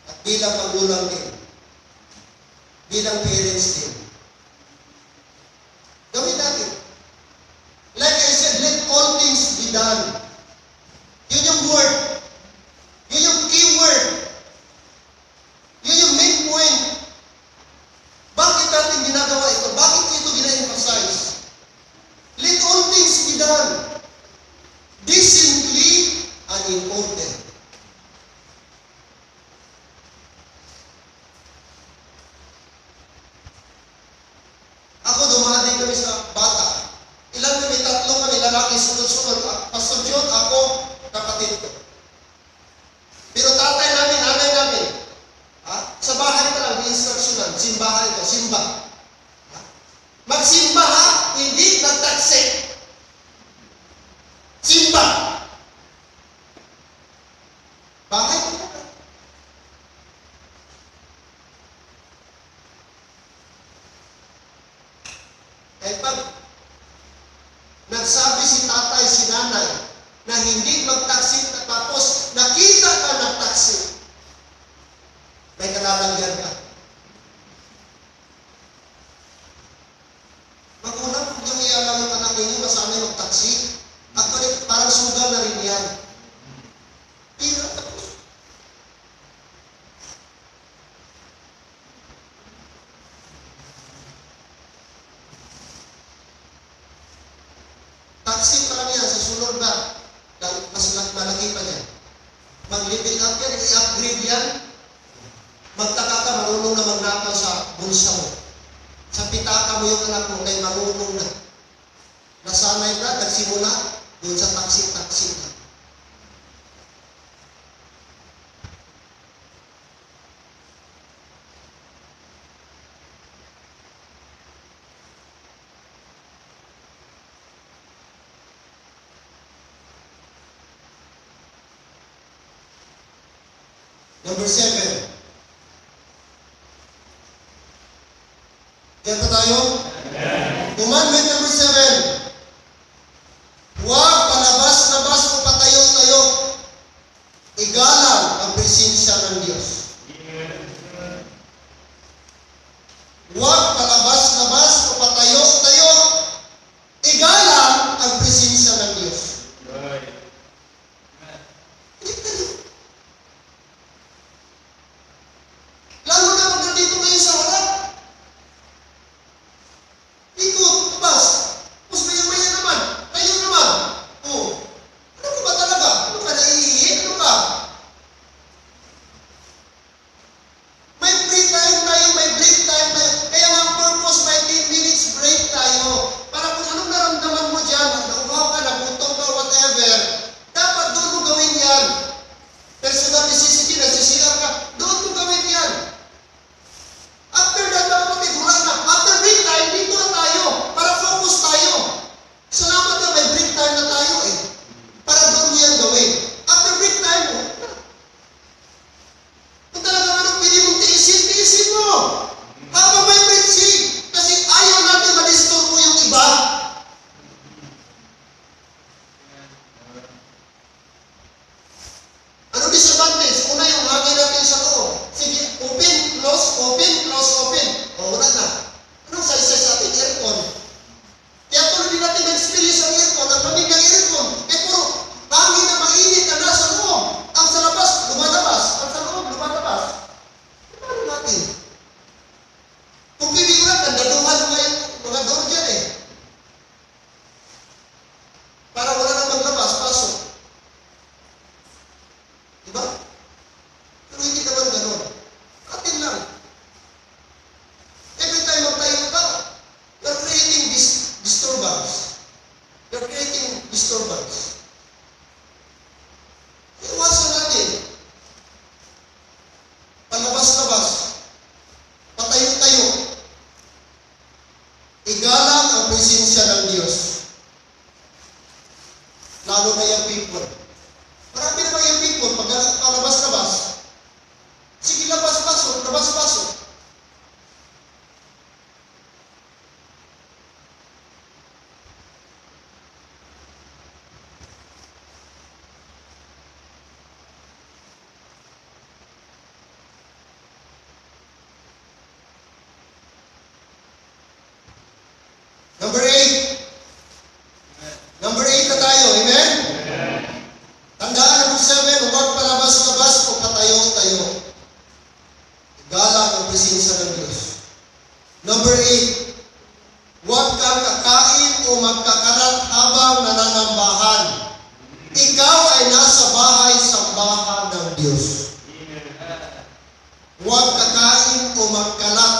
At bilang magulang din. Bilang parents din. Gawin natin. Like I said, let all things be done. Yun yung word. Yun yung key word. Yun yung main point. Bakit natin ginagawa ito? Bakit ito gina-emphasize? Let all things be done. Decently and in order. Ako, dumaan din kami sa bata. Ilan kami? Tatlo kami, lalaki, sunod-sunod. Pastor John, ako, kapatid ko. Pero tatay namin, nanay namin, sa bahay pa lang, di-instructional, simbahan ito, simba. Magsimba ha, hindi nag-touch mahilig magtaksit tapos nakita ka nagtaksit, may kalalagyan ka. Magulang, kung yung ialam ng anak ninyo, masanay magtaksit. Actually, parang sugal na rin yan. Tira, tapos. Taksit pa lang yan, sa sunod na, mas malaki pa yan. Mag-level up yan, i-upgrade yan. Magtaka ka, marunong na magnakaw sa bulsa mo. Sa pitaka mo yung anak mo, kay marunong na. Nasanay na, nagsimula, doon sa taksit-taksit na. Number 7. Diyan pa tayo? Commandment number 7. Huwag palabas-labas o patayo-tayo. Igalang ang presensya ng Diyos. Huwag palabas-labas o patayo-tayo. Igalang ang presensya ng Diyos. Lalo na pag nandito kayo sa harap. Ikot, labas. Mas maya-maya naman. Kayo naman. Oh. Ano ka ba talaga? Ano ka naiihi? Ano ka? May free time tayo, may break time tayo. Kaya ang purpose, may 10 minutes break tayo. Para kung anong naramdaman mo dyan, nauhaw ka, nagutom ka, whatever, dapat doon mo gawin yan. Personal necessity, nagsisiyar ka, doon mo gawin yan. After that, mga kapatid, wala na. After break time, dito na tayo. Para focus tayo. Salamat na may break time na tayo eh. Para doon mo yan gawin. After break time mo, kung talagang ano, pwede mong tiisin mo. Habang may preaching. Kasi ayaw natin ma-disturb mo yung iba. Ano disadvantage? Una yung hangin natin sa loob. Sige, open, close, open, close, open. O, wala na. Anong size sa ating aircon? Kaya tuloy din natin na-experience ang aircon, ang lamig ng aircon. Eh, puro hangin na mainit na nasa loob. Ang sa labas, lumalabas. Ang sa loob, lumalabas. Ano natin? Kung pwede ko lang, nandaduhan mo yung mga door dyan eh. Para wala nang maglabas, pasok. Diba? Pero hindi naman ganun. Atin lang. Every time magtayo ka, you're creating disturbance. You're creating disturbance. Iwasan natin. Palabas-labas. Patayo-tayo. Igalang ang presensya ng Diyos. Lalo na yung people. Marami naman yung people, pag palabas-labas, sige, labas-pasok, labas-pasok. Number 8. Number 8 na tayo, amen? Tandaan number 7, huwag palabas-labas o patayo-tayo. Igalang ang presensya ng Diyos. Number 8, huwag kang kakain o magkakarat habang nananambahan. Ikaw ay nasa bahay-sambahan ng Diyos. Huwag kakain o magkalat.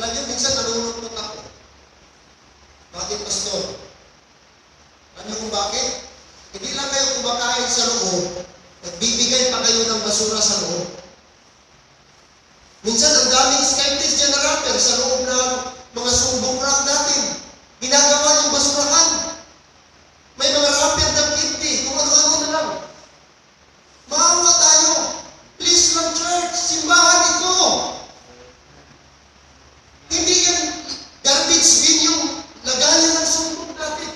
Alam niyo, minsan nalulungkot ako. Bakit, Pastor? Alam niyo kung bakit? Hindi lang kayo kumakain sa loob, nagbibigay pa kayo ng basura sa loob. Minsan, ang daming skeptics generator sa loob ng mga sumbong rock natin. Ginagawa yung basurahan. May mga rapid ng kinti, kung ano-ano na lang. Maawa tayo. Please lang, church, simbahan ito. Hindi yan garbage bin yung lagayan ng sumbong natin.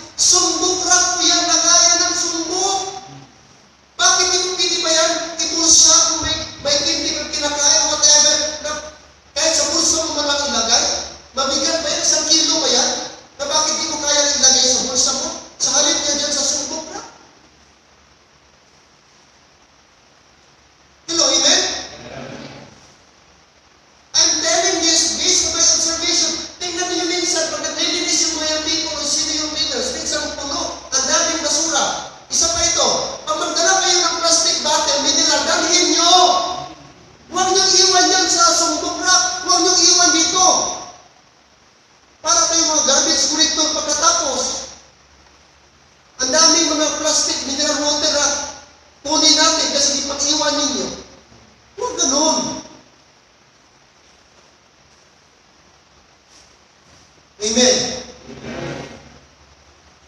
Amen.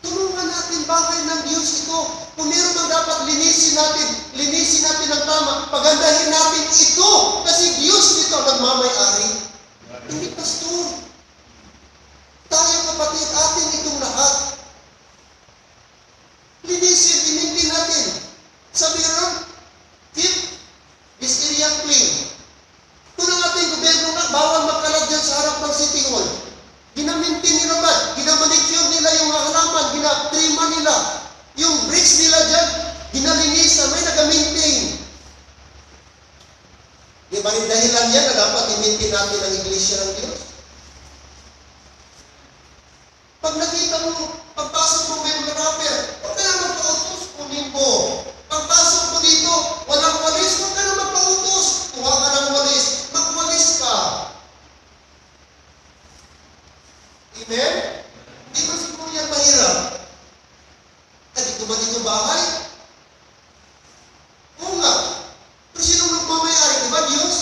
Tulungan natin bahay ng Diyos ito. Kung meron man dapat linisin natin ng tama, pagandahin natin ito. Kasi Diyos dito ang nagmamay-ari. Hindi pastor. Tayo kapatid, atin itong lahat. Linisin, imintin natin. Sabi nga, keep this area clean. Kung ang ating gobyerno na, bawal magkalat dyan sa harap ng City Hall. Ginamintin nila ba? Ginamanicure nila yung halaman, ginatrima nila. Yung bricks nila dyan, ginalinisan, may nagamintin. Di ba rin dahilan yan na dapat imintin natin ang Iglesia ng Diyos? Pag nakita mo, pagpasok mo may mga rapper, huwag ka na magpautos, kunin mo. Pagpasok mo dito, walang walis, huwag ka na magpautos. Kuha ka ng walis, magwalis ka. Amen? Di ba siguro yan mahirap? Dito ba dito bahay? Oo nga. Pero sino nagmamayari? Di ba Diyos?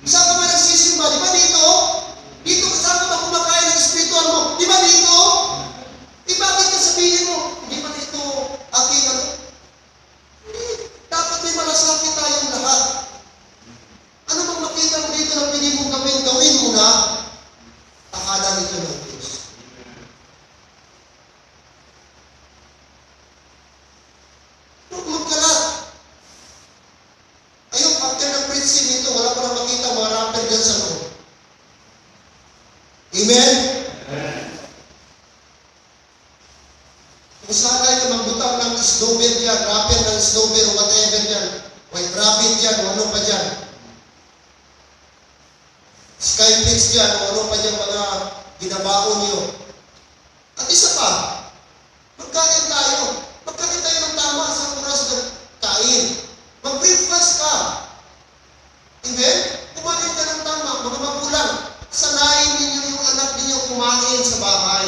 Saan ka ba nagsisimba? Di ba dito? Dito kasama ba kumakain ng espiritual mo? Di ba dito? Di bakit ka sabihin mo? Hindi ba dito aking ano? Hindi. Dapat may malasakit tayong lahat. Ano bang makita mo dito na pili mong gawin? Gawin mo na. Tahanan ito ng Diyos. Huwag magkalat. Ayun, after ng preaching nito, wala pa na makita mga rapper dyan sa loob. Amen? Kung saan ay magbutang ng snowbird yan, rapper ng snowbird o whatever yan, white rabbit yan, o ano pa dyan. Skyflix dyan, o ano pa dyan mga ginabaon nyo. At isa pa, magkain tayo. Magkain tayo ng tama sa oras ng kain. Mag-breakfast ka. Amen? Kumain ka ng tama, mga magulang. Sanayin ninyo yung anak ninyo kumain sa bahay.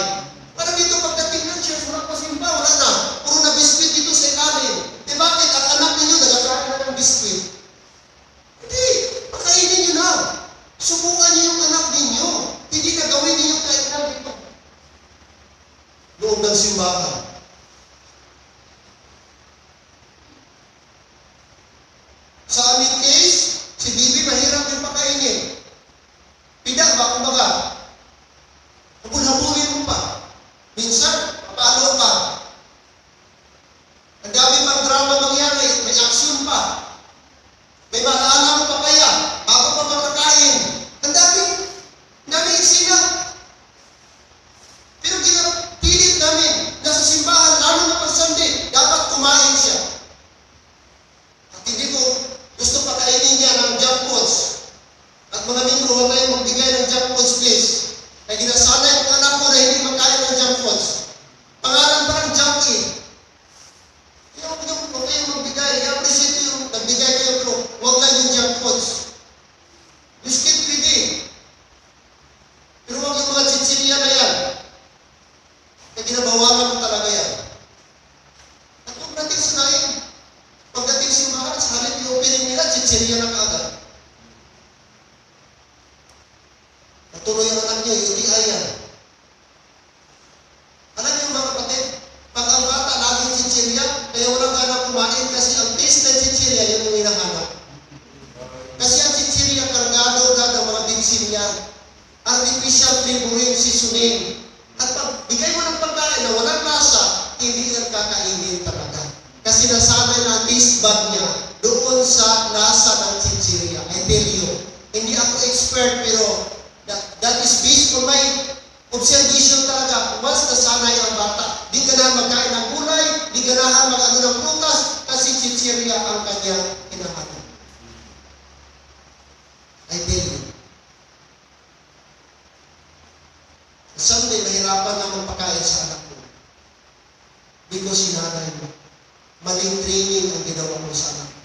Para dito pagdating ng church, wala pa simba, wala na. Puro na biskuit dito sa ilalim. Eh bakit ang anak ninyo nagkakain na ng biskuit? Hindi. Pakainin nyo na. Subukan niyo yung anak ninyo. Hindi na gawin ninyo kahit na dito. Loob ng simbahan. Sa aming case, si Bibi mahirap yung pakainin. Pida ba, kumbaga? Habul-habulin mo pa. Minsan, papalo pa. Ang dami pang drama mangyari, may action pa. May maalala mo pa kaya, bago pa makakain. Ang dami eksena. Pero pilit namin na sa simbahan, lalo na pag Sunday, dapat kumain siya. At hindi ko gusto pakainin niya ng junk foods. At mga membro, huwag kayong magbigay ng junk foods, please. Kaya ginasanay ko anak ko na hindi magkain ng junk foods. Pangalan parang junkie. Huwag kayong magbigay. I-appreciate yung nagbigay kayo, pero huwag lang yung junk foods. Biscuit pwede. Pero huwag yung mga chichirya na yan. Kaya ginabawalan mo talaga yan. At huwag natin sanayin. Pagdating simbahan, sa halip yung opening nila, chichirya na kaagad. Natuloy ang anak niyo, yung UTI yan. Alam niyo mga kapatid, pag ang bata laging chichirya, kaya walang ganang kumain kasi ang taste ng chichirya, yun yung hinahanap. Kasi ang chichirya, kargado na ng mga binsin niya. Artificial flavoring, seasoning. At pag bigay mo ng pagkain na walang lasa, hindi yan kakainin talaga. Kasi nasanay na ang taste bud niya doon sa lasa ng chichirya. I tell you, hindi ako expert pero that is based on my observation talaga. Once nasanay ang bata, di ganahan magkain ng gulay, di ganahan mag-ano ng prutas, kasi chichirya ang kanyang hinahanap. I tell you. Someday, mahirapan na magpakain sa anak mo. Because sinanay mo. Maling training ang ginawa mo sa anak mo.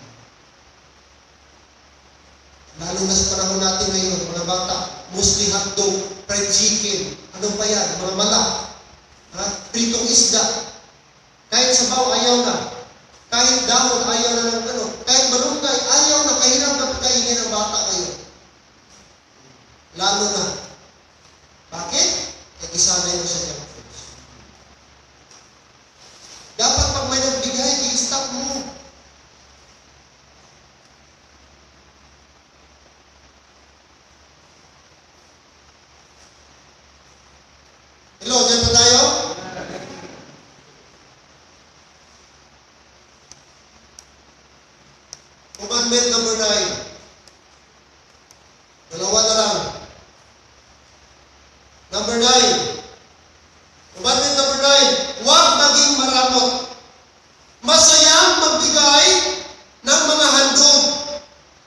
Lalo na sa panahon natin ngayon, mga bata, mostly hotdog, fried chicken, ano pa yan, mga mala, pritong isda. Kahit sabaw, ayaw na. Kahit dahon, ayaw na ng ano. Kahit malunggay, ayaw na. Kahirap na pagkainin ng bata ngayon. Lalo na. Bakit? Kaya isa na Commandment number 9. Dalawa na lang. Number 9. Commandment number 9. Huwag maging maramot. Masayang magbigay ng mga handog.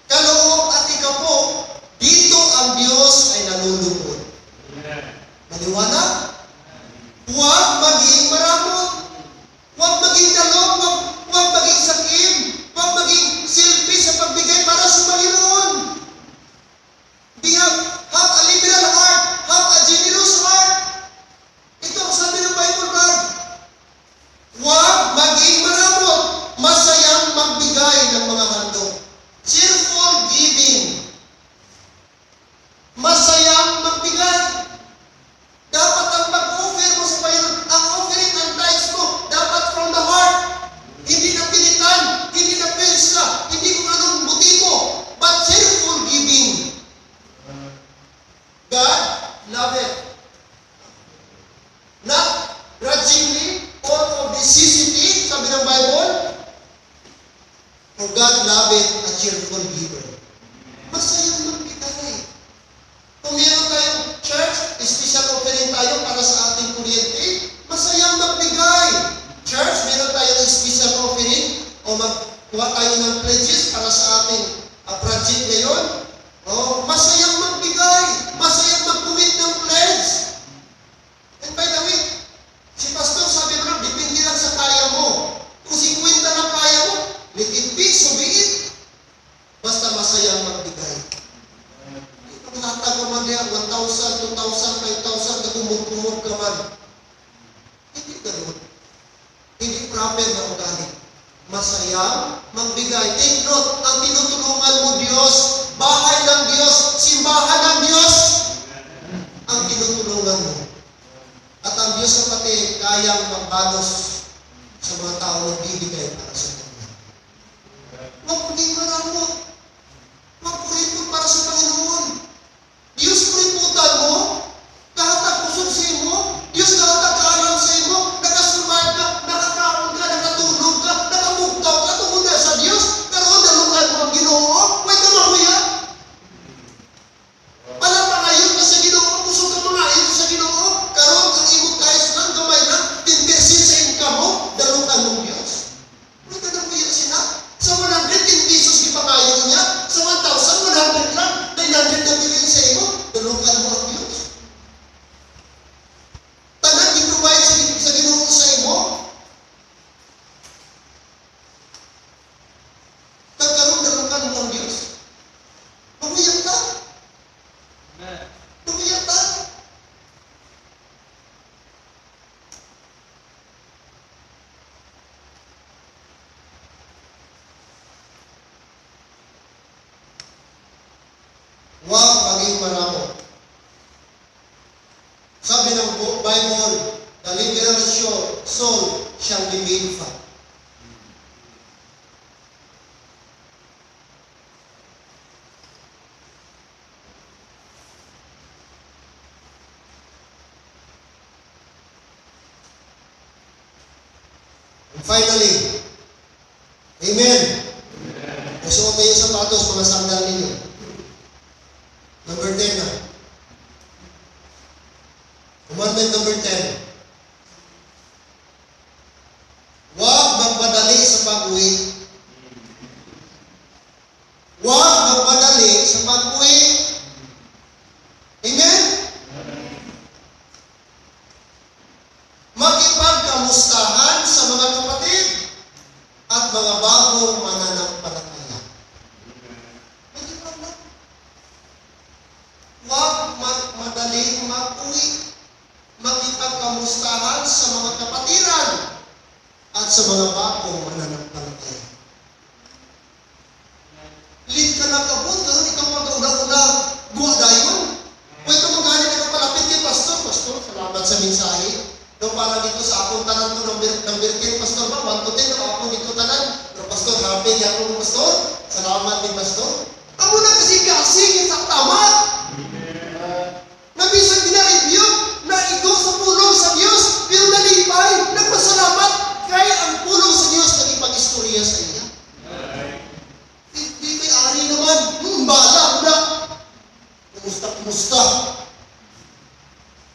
Kaloob at ikapo, dito ang Diyos ay nalulungkot. Maliwanag? Huwag maging maramot. Huwag maging dalog. Huwag maging sakim. Huwag maging selfish sa pagbigay para sa Panginoon. Have a liberal heart. Have a generous heart. Ito ang sabi ng Bible God. Huwag maging maramot. Masayang magbigay ng mga handog. Cheerful giving. Masayang magbigay. Dapat ang pag-offer mo sa Panginoon, ang offering ng tithes mo, dapat from the heart. Hindi na pilitan, hindi na pensa, hindi kung anong motibo, but cheerful giving. God love it. Not grudgingly or of necessity, sabi ng Bible. For God love it, a cheerful giver. Masayang magbigay. Kung meron tayong church, special offering tayo para sa ating kuryente, masayang magbigay. Church, meron tayong special offering o magkuha tayo ng pledges para sa ating project ngayon. O, masayang magbigay. Masayang mag-commit ng pledge. And by the way, si Pastor sabi mo lang, depende lang sa kaya mo. Kung 50 lang kaya mo, let it be, so be it. Basta masayang magbigay. Hatag ka man niya, 1,000, 2,000, 5,000, nagumog-kumog ka man. Hindi ganoon. Hindi proper na ugali. Masayang magbigay. Take note, ang tinutulungan mo Diyos, bahay ng Diyos, simbahan ng Diyos, ang tinutulungan mo. At ang Diyos kapatid, kayang magbalos sa mga tao na bibigay para sa Kanya. Huwag maging maramot. Magpuripot para sa Panginoon. Diyos puriputan mo, kahatag kusog sa imo, Diyos kahatag kaalam sa imo, nakasurvive ka, nakakaon ka, nakatulog ka, nakamugtaw ka, tungkol na sa Diyos, pero nalukan mo ang Ginoo, huwag ka mahuya. Palapangayon ka sa Ginoo, kusog ka mga ayon sa Ginoo, karon ang imo kahit lang gamay na, 10% sa income mo, dalukan mong Diyos. Huwag ka nang huya sila. Sa 110 pesos ipangayon niya, sa 1,100 lang, 900 na bilhin sa imo, dalukan mo ang Diyos. Tanan i-provide sa Ginoo sa imo. Pagkaroon dalukan mo ang Diyos. Mahuyak ka. Mahuyak ka. Huwag maging maramot. Sabi ng Bible, the liberal soul shall be made fat. And finally, Amen. Nasuot kayo sa sapatos, mga sandal ninyo. Number 10 na. Commandment number 10. Huwag magmadali sa pag-uwi. Huwag magmadali sa pag-uwi. Amen? Makipagkamustahan sa mga kapatid at mga bagong mananampalataya. Huwag madaling mag-uwi. Makipagkamustahan sa mga kapatiran at sa mga bagong mananampalataya. Lead ka na kabot, gano'n ikaw mag-una-una, buha dayon. Pwede magaling ka palapit kay Pastor. Pastor, salamat sa mensahe. No, para dito sa akong tanan ko ng birkin, Pastor ba? 1 to 10, ako dito tanan. Pero Pastor, happy niya ako ng Pastor. Salamat din, Pastor. Amo na kasi sa tamat. Nabisag gina-review na ito sa pulong sa Diyos, pero nalipay, nagpasalamat, kaya ang pulong sa Diyos naging pag-istorya. Kumusta?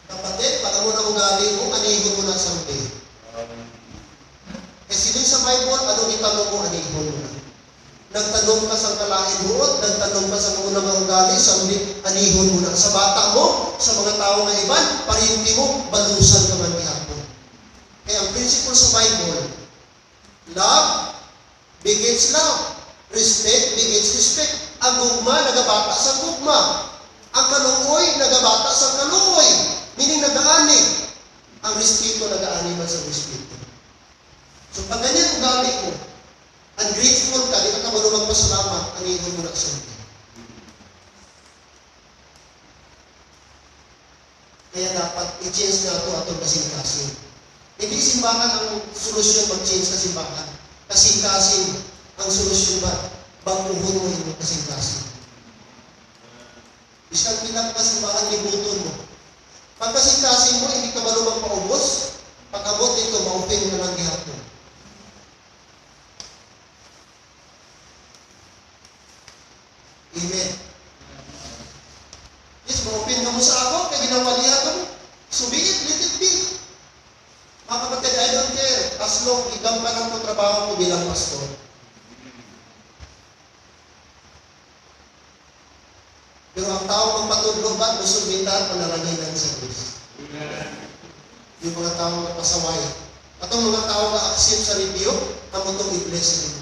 Kapatid, pag mo na ugali mo, anihon mo na someday. Kasi dun sa Bible, ano itanong mo, anihon mo na. Nagtanong ka sa kalahibuot, nagtanong ka sa mga unang ugali, someday, anihon mo na. Sa bata mo, sa mga tao na iban, parinti mo, balusan ka man ihapon. Kaya ang principle sa Bible, love begets love. Respect begets respect. Ang gugma, nagabata sa gugma. Ang kaluoy, nagabata sa kaluoy. Meaning nag-aani. Ang respeto, nag-aani man sa respeto. So pag ganyan ugali mo, ungrateful ka, di ka marunong magpasalamat, anihon mo na sa iyo. Kaya dapat i-change na ito atong kasing-kasing. Hindi simbahan ang solusyon mag-change kasimbahan. Kasing-kasing ang solusyon ba? Baguhon mo yung kasing-kasing. Bisang pinang kasimbahan, libuton mo. Pag kasing-kasing mo, hindi ka marunong paubos. Pag-abot dito, ma-open mo lang gihapon. Amen. Yes, ma-open ka mo sa ako, kaya ginawalihan ka mo. So be it, let it be. Mga kapatid, I don't care. As long, igampanan ko trabaho ko bilang pastor. Pero ang tao magpatulog ba, musulbitan, panalaginan sa Diyos. Yung mga tao magpasaway. At ang mga tao na-accept sa review, ang mutong i-bless nila.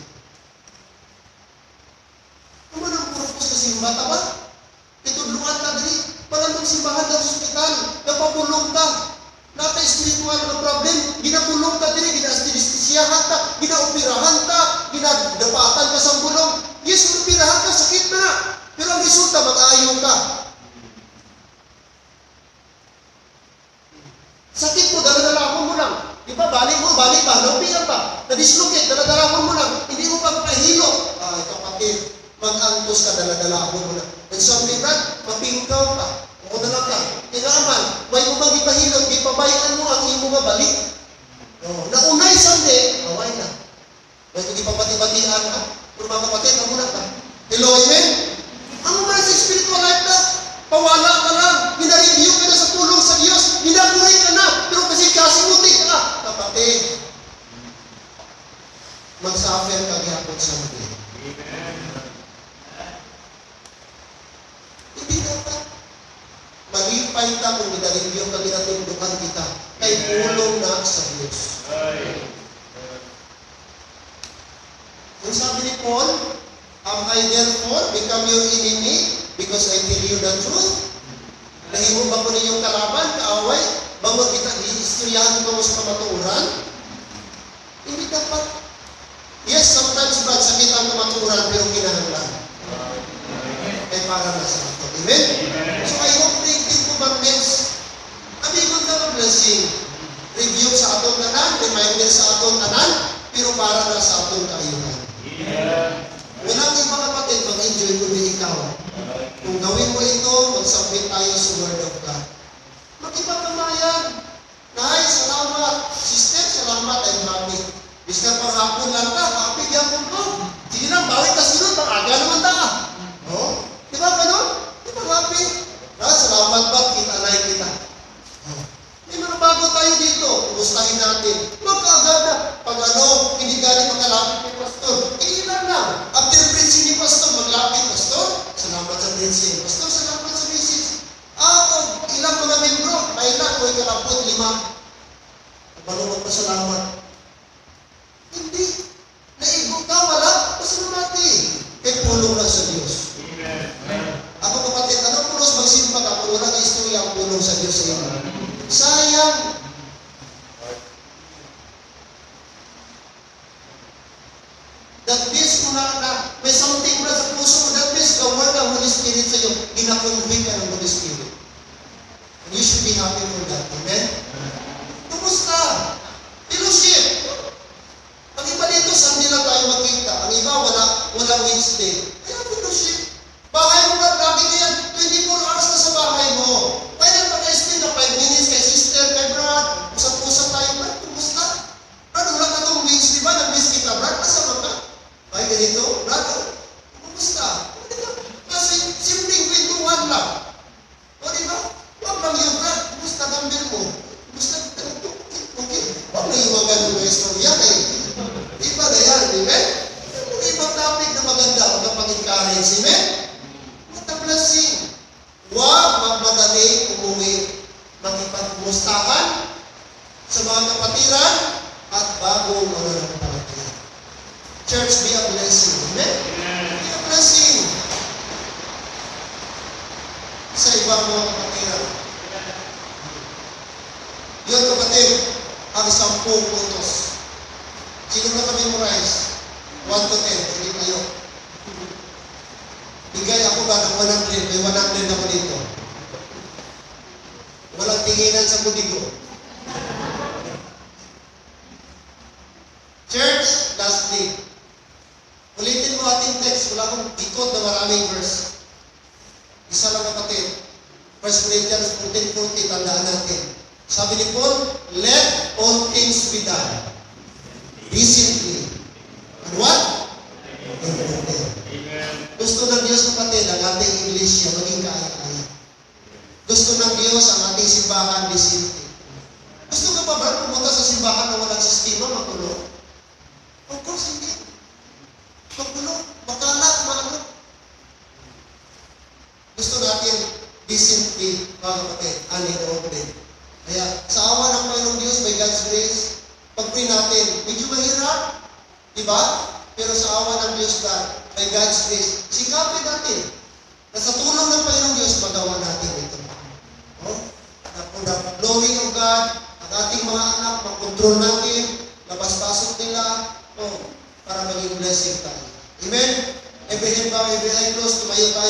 Ano ang purpose sa simbata ba? Itudluan ka din. Parang magsimbahan ng hospital, napapulong ka. Nata spiritual na problem, ginapulong ka din, gina-anesthesiahan ka, gina-operahan ka, ginadapatan ka sa bulong. Yes, operahan ka, sakit na. Pero ang resulta, mag-ayaw ka. Sakit mo, daladalahon mo lang. Di ba, balik mo, balik pa, naupigan pa. Na-dislocate, daladalahon mo lang. Hindi mo pa kahilo. Ay, kapatid, mag-antos ka, daladalahon mo lang. And someday, Brad, mapingkaw ka. O na lang ka. Tinaaman, may mo bang ipahilot, ipabayan mo ang imo mabalik. Oh, naunay someday, away na. May kung ipapatibatian ka. Pero mga kapatid, ang muna ka. Hello, amen? Ang mga sa spiritual life na, pawala ka lang, ginareview ka na sa tulong sa Diyos, ginabuhay ka na, pero kasi kasimutik ka. Kapatid, mag-suffer ka gihapon sa mga. Hindi dapat. Malipay ka kung ginareview ka, ginatundukan kita, kay tulong na sa Diyos. Ang sabi ni Paul, am I therefore become your enemy because I tell you the truth? Nahimo ba ko ninyong kalaban, kaaway? Bangod kita, i-istoryahan ko mo sa kamatuuran? Hindi dapat. Yes, sometimes Brad, sakit ang kamatuuran, pero kinahanglan. Kaya para na sa ito. Amen? So I hope thinking ko mag-mens. Amigon ka mag-blessing. Review sa atong tanan, reminder sa atong tanan, pero para na sa atong kaayuhan. Walang ibang kapatid, mag-enjoy kundi ikaw. Kung gawin mo ito, mag-submit tayo sa Word of God. Magkipagkamayan. Nay, salamat. Sister, salamat. I'm happy. Biskan pang hapon lang ka, happy yan ko. Sige lang, bawit ka sunod, pang-aga naman ta. Oh? Di ba ganun? Di ba happy? Salamat ba? Kita-anay kita. Oh. May mga bago tayo dito. Kumustahin natin. Magkaagada. Pag ano, hindi galing makalapit ni Pastor. Ilan lang. After preaching ni Pastor, maglapit. Pastor, salamat sa preaching. Pastor, salamat sa message. Ilang mga membro. Kailan ko ikalapot 5. Paano magpasalamat? Hindi. Naigo ka, wala. Pasalamati. Kaya pulong lang sa Diyos. Ako kapatid, anong pulos magsimpa ka? Kung walang istorya ang pulong sa Diyos sa inyo. Sayang. That means kung may something na sa puso mo, that means the word ng Holy Spirit sa iyo, ginakonvict ka ng Holy Spirit. And you should be happy for that. Amen? Kumusta? Fellowship. Ang iba dito, Sunday lang tayo magkita. Ang iba, wala Wednesday. Kaya fellowship. Bahay mo ba? Lagi ka yan. 24 hours na sa bahay mo. Kaya pag-spend na 5 minutes kay sister, kay Brad. Usap-usap tayo, Brad. Kumusta? Brad, wala ka itong Wednesday ba? Nag-miss kita, Brad. Kasama ka? Ay, ganito. Brad, kumusta? Kasi simpleng kwentuhan lang. Sunday, umuwi, makipagkumustahan sa mga kapatiran at bagong mananampalataya. Church, be a blessing. Amen? Be a blessing sa ibang mga kapatiran. Yun, kapatid, ang 10 puntos. Sino na ka-memorize? 1 to 10. Hindi kayo. Bigay ako ba ng 100? May 100 ako dito. Walang tinginan sa budigo. Church, lastly. Ulitin mo ating text. Wala akong ikot na maraming verse. Isa lang kapatid. 1 Corinthians 14:40, tandaan natin. Sabi ni Paul, let all things be done decently. And what? Amen. Gusto ng Diyos kapatid, ang ating iglesia maging kaaya-aya. Gusto ng Diyos ang ating simbahan decently. Gusto ka ba ba pumunta sa simbahan na walang sistema, magulo? Of course, hindi. Magulo, makalat, maano. Gusto natin decently, mga kapatid, uninterrupted. Kaya, sa awa ng Panginoong Diyos, by God's grace, pag-pray natin, medyo mahirap, diba? Pero sa awa ng Diyos God, by God's grace, sikapin natin na sa tulong ng Panginoong Diyos, magawa natin ito. Oh? The blowing of God, ang ating mga anak, mag-control natin, labas-pasok nila, oh, para maging blessing tayo. Amen? Every head bow, every eye closed, tumayo tayo.